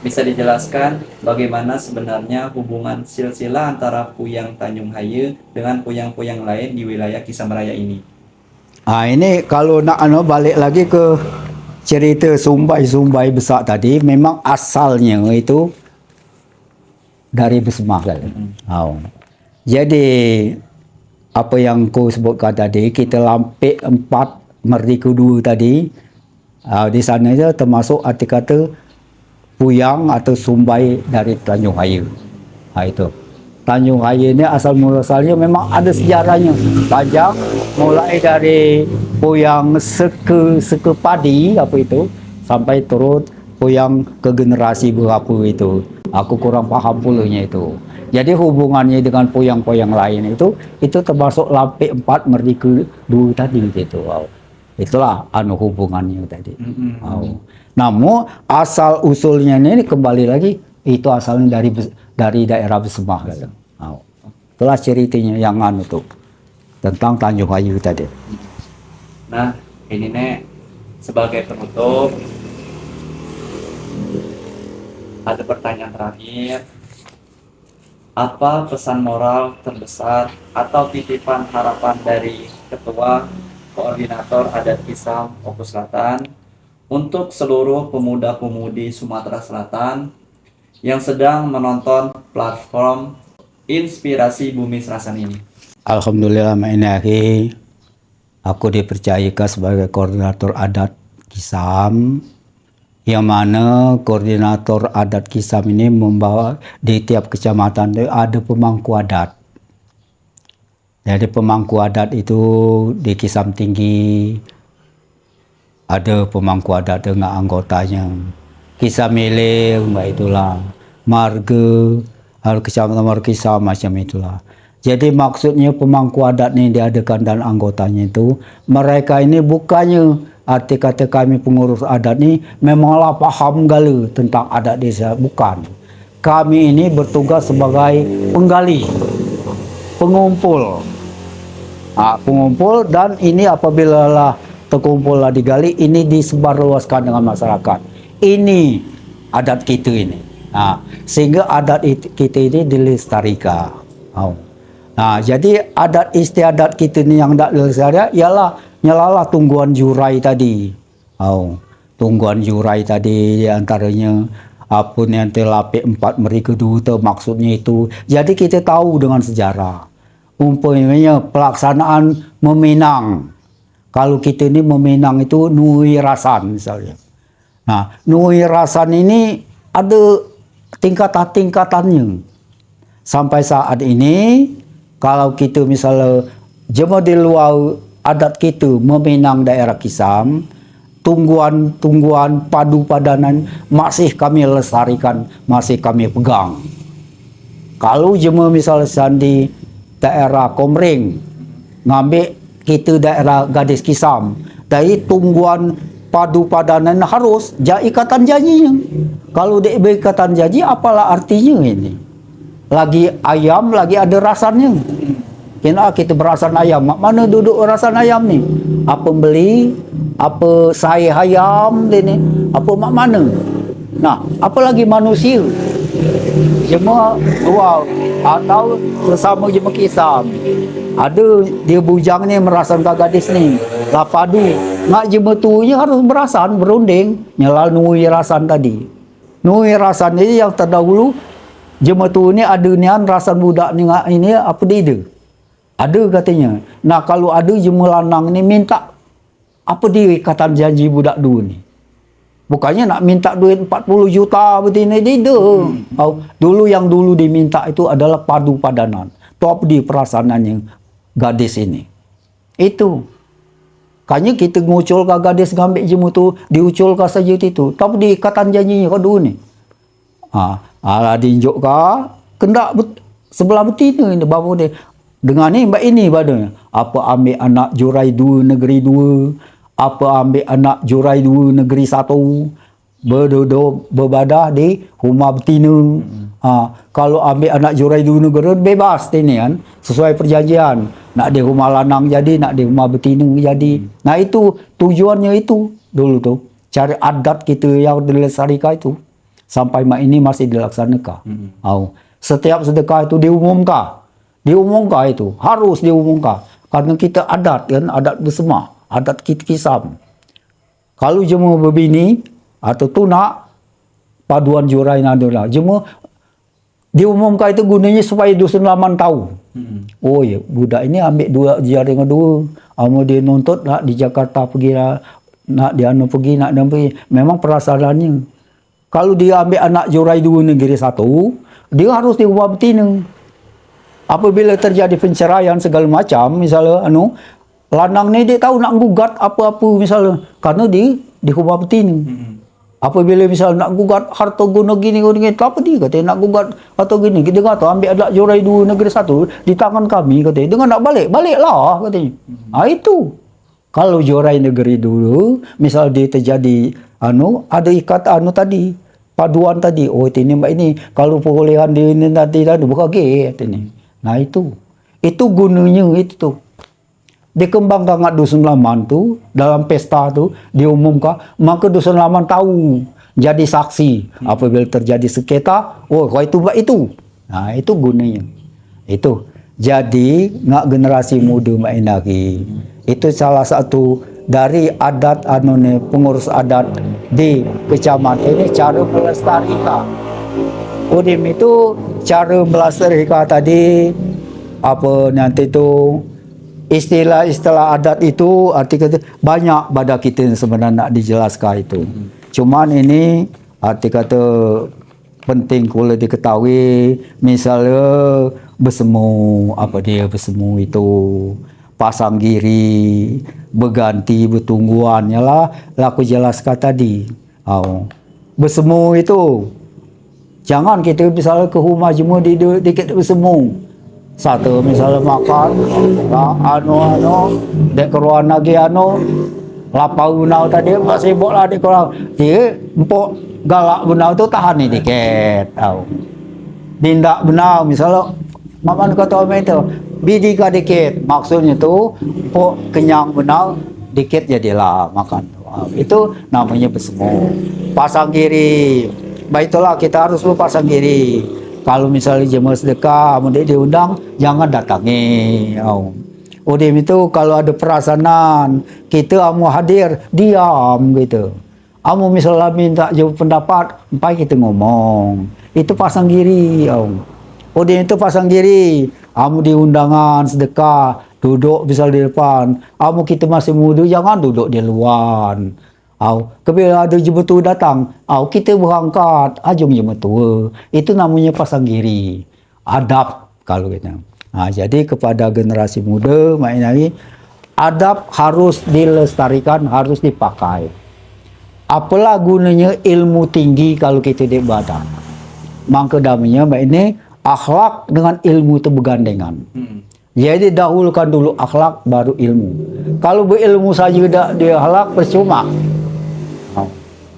Bisa dijelaskan bagaimana sebenarnya hubungan silsilah antara Puyang Tanjung Hayu dengan puyang-puyang lain di wilayah Kisam Raya ini? Ini kalau nak balik lagi ke cerita sumbai-sumbai besar tadi, memang asalnya itu dari Besmah kan. Jadi apa yang ku sebutkan tadi, kita lampik 4 Merdeka 2 tadi, di sana itu termasuk arti kata puyang atau sumbai dari Tanjung Hayu. Itu Tanjung Hayu ini asal muasalnya memang ada sejarahnya panjang, mulai dari puyang seke padi apa itu sampai turut puyang ke generasi berapa itu. Aku kurang paham pulanya itu. Jadi hubungannya dengan poyang-poyang lain itu termasuk lampe 4 merdeka 2 tadi gitu. Wow. Itulah hubungannya tadi. Wow. Namun asal usulnya ini kembali lagi itu asalnya dari daerah Besemah gitu. Wow. Itulah ceritanya yang tuh tentang Tanjung Ayu tadi. Nah, ini Nek sebagai penutup ada pertanyaan terakhir. Apa pesan moral terbesar atau titipan harapan dari Ketua Koordinator Adat Kisam Oku Selatan untuk seluruh pemuda-pemudi Sumatera Selatan yang sedang menonton platform Inspirasi Bumi Serasan ini? Alhamdulillah ma'inahi, aku dipercayakan sebagai koordinator adat Kisam, yang mana koordinator adat Kisam ini membawa di tiap kecamatan ada pemangku adat. Jadi pemangku adat itu di Kisam Tinggi ada pemangku adat dengan anggotanya. Kisam Milir, itulah marga, kecamatan Markisa macam itulah. Jadi maksudnya pemangku adat ini diadakan dan anggotanya itu mereka ini bukannya arti kata kami pengurus adat ini memanglah paham gala tentang adat desa, bukan. Kami ini bertugas sebagai penggali, pengumpul. Pengumpul, dan ini apabila lah terkumpul lah digali, ini disebarluaskan dengan masyarakat. Ini adat kita ini. Sehingga adat kita ini dilestarikan. Nah, jadi adat istiadat kita ini yang tak dilestarikan ialah nyalalah tungguan jurai tadi. Tungguan jurai tadi diantaranya apa yang telapik 4 mereka dulu maksudnya itu. Jadi kita tahu dengan sejarah. Umpamanya pelaksanaan meminang. Kalau kita ini meminang itu Nui Rasan misalnya. Nah, Nui Rasan ini ada tingkatan-tingkatannya. Sampai saat ini kalau kita misalnya jemaah di luar adat kita meminang daerah Kisam, tungguan-tungguan padu padanan masih kami lestarikan, masih kami pegang. Kalau jemaah misalnya di daerah Komering, ngambil kita daerah Gadis Kisam, dari tungguan padu padanan harus ikatan janjinya. Kalau dia ikatan janji, apalah artinya ini? Lagi ayam, lagi ada rasanya. Kita berasan ayam, mana duduk rasan ayam ni? Apa beli, apa saya ayam ni, apa mak mana? Nah, apalagi manusia. Jemaah luar atau sesama jemaah Kisam. Ada dia bujang ni merasan gadis ni. Lah padu. Nak jemaah tu je harus berasan, berunding. Nyalal Nui Rasan tadi. Nui Rasan ni yang terdahulu. Jemaah tu ni ada nian rasan budak ni ini apa dia? Ada katanya. Nah, kalau ada jemaah lanang ni minta apa dia ikatan janji budak dulu ni? Bukannya nak minta duit 40 juta begini dia. Dulu yang dulu diminta itu adalah padu padanan. Top di perasanannya gadis ini. Itu. Kayaknya kita ngucul ke gadis ngambil jemu tu, diucul ke saja itu. Tapi di ikatan janjinya kau dulu ni. Ala diinjuk ke, kendak sebelah betina ini bapa dia. Dengan ni mbak ini badannya. Apa ambil anak jurai 2 negeri 2. Apa ambil anak jurai 2 negeri 1, berduduk berbadah di rumah betina. Kalau ambil anak jurai 2 negeri bebas ini kan, sesuai perjanjian. Nak di rumah lanang jadi, nak di rumah betina jadi. Nah itu tujuannya itu dulu tuh. Cari adat kita yang dilestarikan itu. Sampai mak ini masih dilaksanakan. Setiap sedekah itu diumumkan. Diumumkan itu. Harus diumumkan. Karena kita adat kan, adat Besemah. Adat kita Kisam. Kalau jemaah berbini atau tunak, paduan jurai nadola. Jemaah diumumkan itu gunanya supaya dusun laman tahu. Oh ya, budak ini ambil 2 jaring 2. Amo dia nuntut nak di Jakarta pergi nak dia pergi nak dia pergi. Memang perasaannya. Kalau dia ambil anak jurai 2 negeri 1, dia harus di rumah betina. Apabila terjadi penceraian segala macam, misalnya lanang ni dia tahu nak gugat apa-apa misalnya, karena di rumah betina. Apabila misal nak gugat harta guna gini, apa dia kata nak gugat atau gini, kita kata ambil adat Jorai 2 negeri 1 di tangan kami katanya. Dengan nak baliklah katanya. Itu. Kalau Jorai negeri dulu, misal dia terjadi ada ikat tadi, paduan tadi. Oh ini mbak ini kalau perolehan dia ini nanti bukan katanya. Nah itu gunanya itu tuh. Dikembangkan kat dusun laman tu, dalam pesta tu diumumkan, maka dusun laman tahu, jadi saksi apabila terjadi sengketa. Oh kau itu buat itu. Nah itu gunanya. Itu jadi ngak generasi muda main lagi. Itu salah satu dari adat pengurus adat di kecamatan ini, cara melestarikan. Udim itu cara melestarikan tadi apa nanti tu istilah-istilah adat itu arti kata banyak pada kita sebenarnya nak dijelaskan itu. Cuman ini arti kata penting kalau diketahui, misalnya bersemu, apa dia bersemu itu, pasang giri, berganti, bertungguannya lah aku jelaskan tadi. Bersemu itu jangan kita misalnya ke rumah cuma dikit bersemu. Satu misalnya makan, dek keruan lagi lapau benau tadi masih sibuk lah dek keruan. Dia empuk galak benau tu tahan ni dikit. Dindak benau misalnya, maman kata orang itu, bidika dikit. Maksudnya tu, empuk kenyang benau, dikit jadilah makan. Itu namanya bersemu. Pasang giri. Baiklah kita harus pasang giri. Kalau misalnya jemaah sedekah, kemudian diundang, jangan datangi. Udah itu kalau ada perasaan kita amu hadir, diam gitu. Amu misalnya minta jawab pendapat, sampai kita ngomong. Itu pasang giri. Udah itu pasang giri. Amu di undangan sedekah, duduk misal di depan. Amu kita masih muda, jangan duduk di luar. Kebila ada jembetu datang, kita berangkat, ajung jembetu. Itu namanya pasang giri. Adab kalau kita. Jadi kepada generasi muda, adab harus dilestarikan, harus dipakai. Apalah gunanya ilmu tinggi kalau kita di badan. Maka namanya ini akhlak dengan ilmu itu bergandengan. Jadi dahulukan dulu akhlak baru ilmu. Kalau berilmu saja dia akhlak percuma.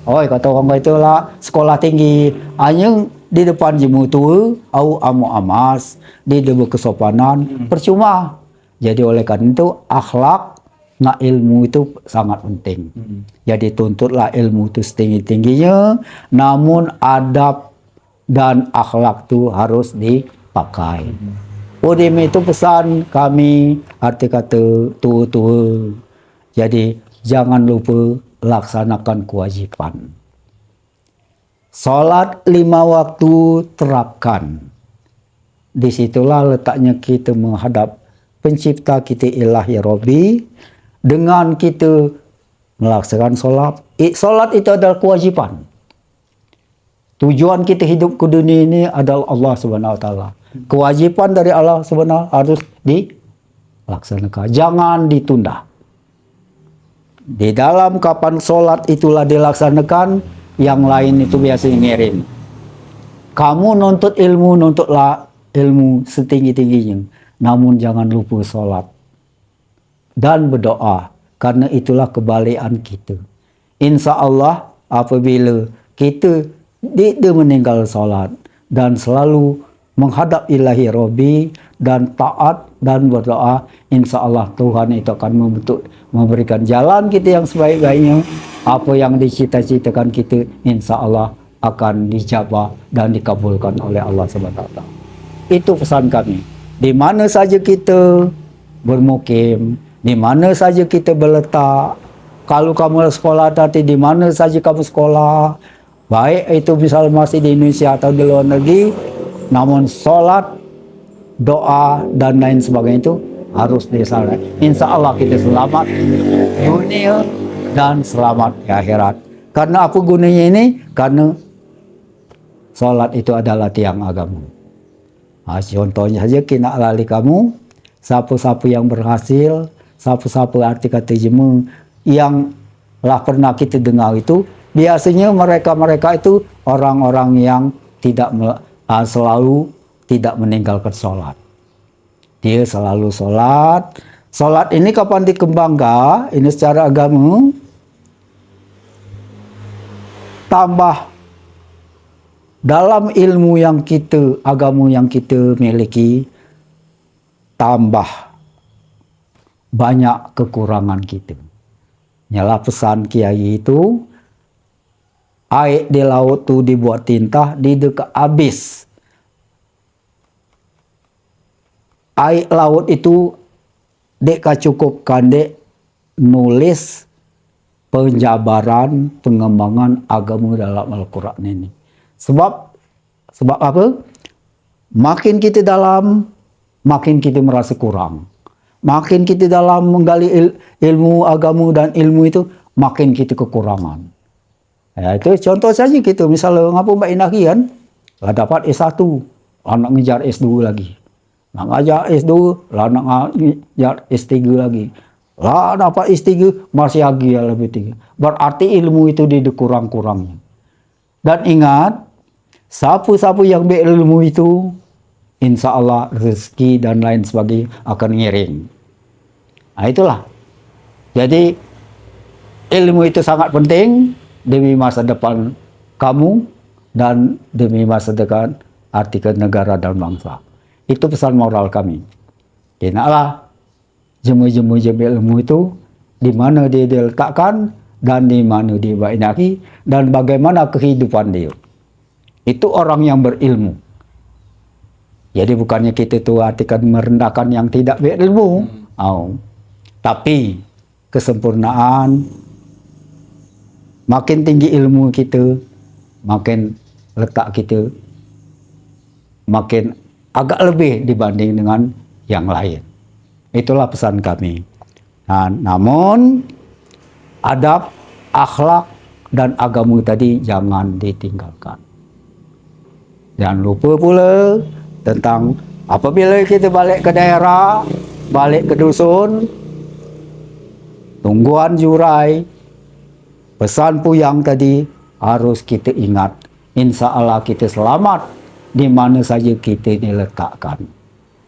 Kata orang itulah sekolah tinggi hanya di depan jemu tu amu amas di debu kesopanan percuma. Jadi oleh karena itu akhlak nak ilmu itu sangat penting. Jadi tuntutlah ilmu itu setinggi-tingginya, namun adab dan akhlak itu harus dipakai. Udim itu pesan kami arti kata tua-tua. Jadi jangan lupa laksanakan kewajiban. Salat 5 waktu terapkan. Disitulah letaknya kita menghadap pencipta kita Ilahi Rabbi dengan kita melaksanakan salat. Salat itu adalah kewajiban. Tujuan kita hidup ke dunia ini adalah Allah Subhanahu Wa Taala. Kewajiban dari Allah Subhanahu harus dilaksanakan. Jangan ditunda. Di dalam kapan solat itulah dilaksanakan, yang lain itu biasanya ngirim. Kamu nuntut ilmu, nuntutlah ilmu setinggi-tingginya. Namun jangan lupa solat. Dan berdoa. Karena itulah kebalikan kita. Insya Allah apabila kita dia meninggal solat. Dan selalu menghadap Ilahi Rabbi dan taat dan berdoa, insya Allah Tuhan itu akan memberikan jalan kita yang sebaik-baiknya. Apa yang dicita-citakan kita insya Allah akan dijabah dan dikabulkan oleh Allah SWT. Itu pesan kami. Di mana saja kita bermukim, di mana saja kita berletak, kalau kamu sekolah nanti di mana saja kamu sekolah, baik itu misalnya masih di Indonesia atau di luar negeri, namun sholat, doa dan lain sebagainya itu harus dilaksanakan. Insya Allah kita selamat dunia dan selamat di akhirat. Karena apa gunanya ini? Karena sholat itu adalah tiang agama. Contohnya saja kena lali kamu, siapa-siapa yang berhasil, siapa-siapa arti kata jemu yang lah pernah kita dengar itu biasanya mereka itu orang-orang yang selalu tidak meninggalkan sholat. Dia selalu sholat. Sholat ini kapan dikembangkan? Ini secara agama tambah dalam ilmu yang agama yang kita miliki, tambah banyak kekurangan kita. Nyalah pesan kiai itu, air di laut tu dibuat tinta, di dekat habis. Air laut itu dek cukupkan dek nulis penjabaran pengembangan agama dalam Al-Quran ini. Sebab apa? Makin kita dalam, makin kita merasa kurang. Makin kita dalam menggali ilmu agama dan ilmu itu, makin kita kekurangan. Ya, itu contoh saja gitu. Misalnya ngapa Mbak Inaki kan, lah dapat S1, anak ngejar S2 lagi. Nak ngajar S2, lah nak ngajar S3 lagi. Lah dapat S3, masih lagi ya lebih tinggi. Berarti ilmu itu kurang-kurangnya. Dan ingat, siapa-siapa yang berilmu itu, insya Allah rezeki dan lain sebagainya akan ngiring. Nah itulah. Jadi ilmu itu sangat penting demi masa depan kamu dan demi masa depan artikel negara dan bangsa. Itu pesan moral kami. Kenaklah jemu-jemu ilmu itu di mana dia diletakkan dan di mana dia bainaki dan bagaimana kehidupan dia. Itu orang yang berilmu. Jadi bukannya kita itu artikan merendahkan yang tidak berilmu. Tapi kesempurnaan, makin tinggi ilmu kita, makin letak kita, makin agak lebih dibanding dengan yang lain. Itulah pesan kami. Nah, namun adab, akhlak, dan agama tadi jangan ditinggalkan. Jangan lupa pula tentang apabila kita balik ke daerah, balik ke dusun, tungguan jurai, pesan Puyang tadi harus kita ingat. Insya Allah kita selamat di mana saja kita diletakkan.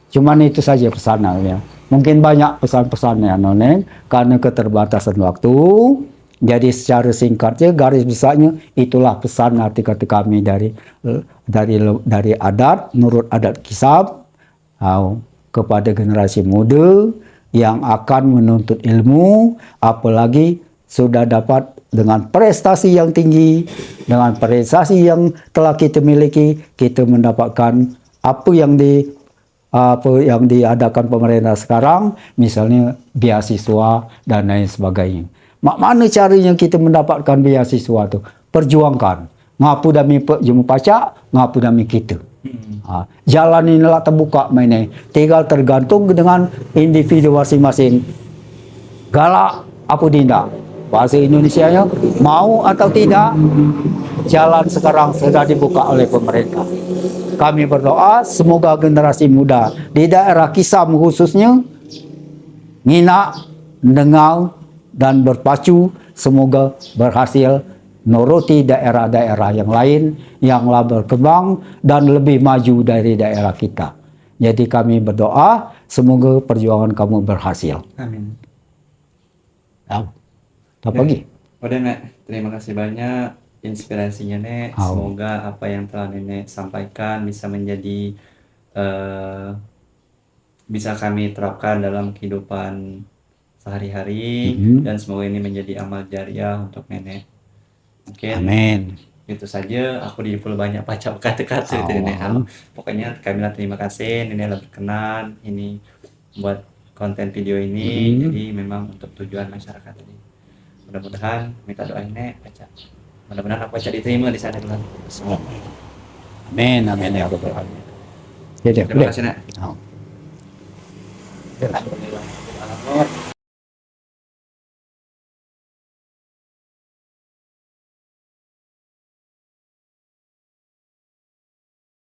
Cuman itu saja pesannya. Mungkin banyak pesan-pesannya Noneng, karena keterbatasan waktu. Jadi secara singkatnya, garis besarnya itulah pesan arti kata kami dari adat, menurut adat Kisab, kepada generasi muda yang akan menuntut ilmu, apalagi sudah dapat dengan prestasi yang tinggi, dengan prestasi yang telah kita miliki, kita mendapatkan apa yang diadakan pemerintah sekarang, misalnya beasiswa dan lain sebagainya. Mana caranya kita mendapatkan beasiswa itu? Perjuangkan. Ngapu dami jemu pacak, ngapu dami kita. Jalan inilah terbuka mainnya. Tinggal tergantung dengan individu masing-masing. Galak apa tidak? Bahasa Indonesianya mau atau tidak, jalan sekarang sudah dibuka oleh pemerintah. Kami berdoa semoga generasi muda di daerah Kisam khususnya nginak, dengar dan berpacu, semoga berhasil nuruti daerah-daerah yang lain yang berkembang dan lebih maju dari daerah kita. Jadi kami berdoa semoga perjuangan kamu berhasil. Amin. Apa lagi? Udah Nek, terima kasih banyak inspirasinya Nek. Semoga apa yang telah Nenek sampaikan bisa menjadi bisa kami terapkan dalam kehidupan sehari-hari dan semoga ini menjadi amal jariah untuk Nenek. Mungkin Amin. Itu saja, aku di full banyak baca kata-kata itu Nenek. Pokoknya kami terima kasih Nenek berkenan ini buat konten video ini. Jadi memang untuk tujuan masyarakat tadi. Mudah-mudahan minta doain Nek baca. Mudah-mudahan aku baca diterima di sana Tuhan. Amin, amin ya rabbal alamin. Terima kasih Nek. Alhamdulillah.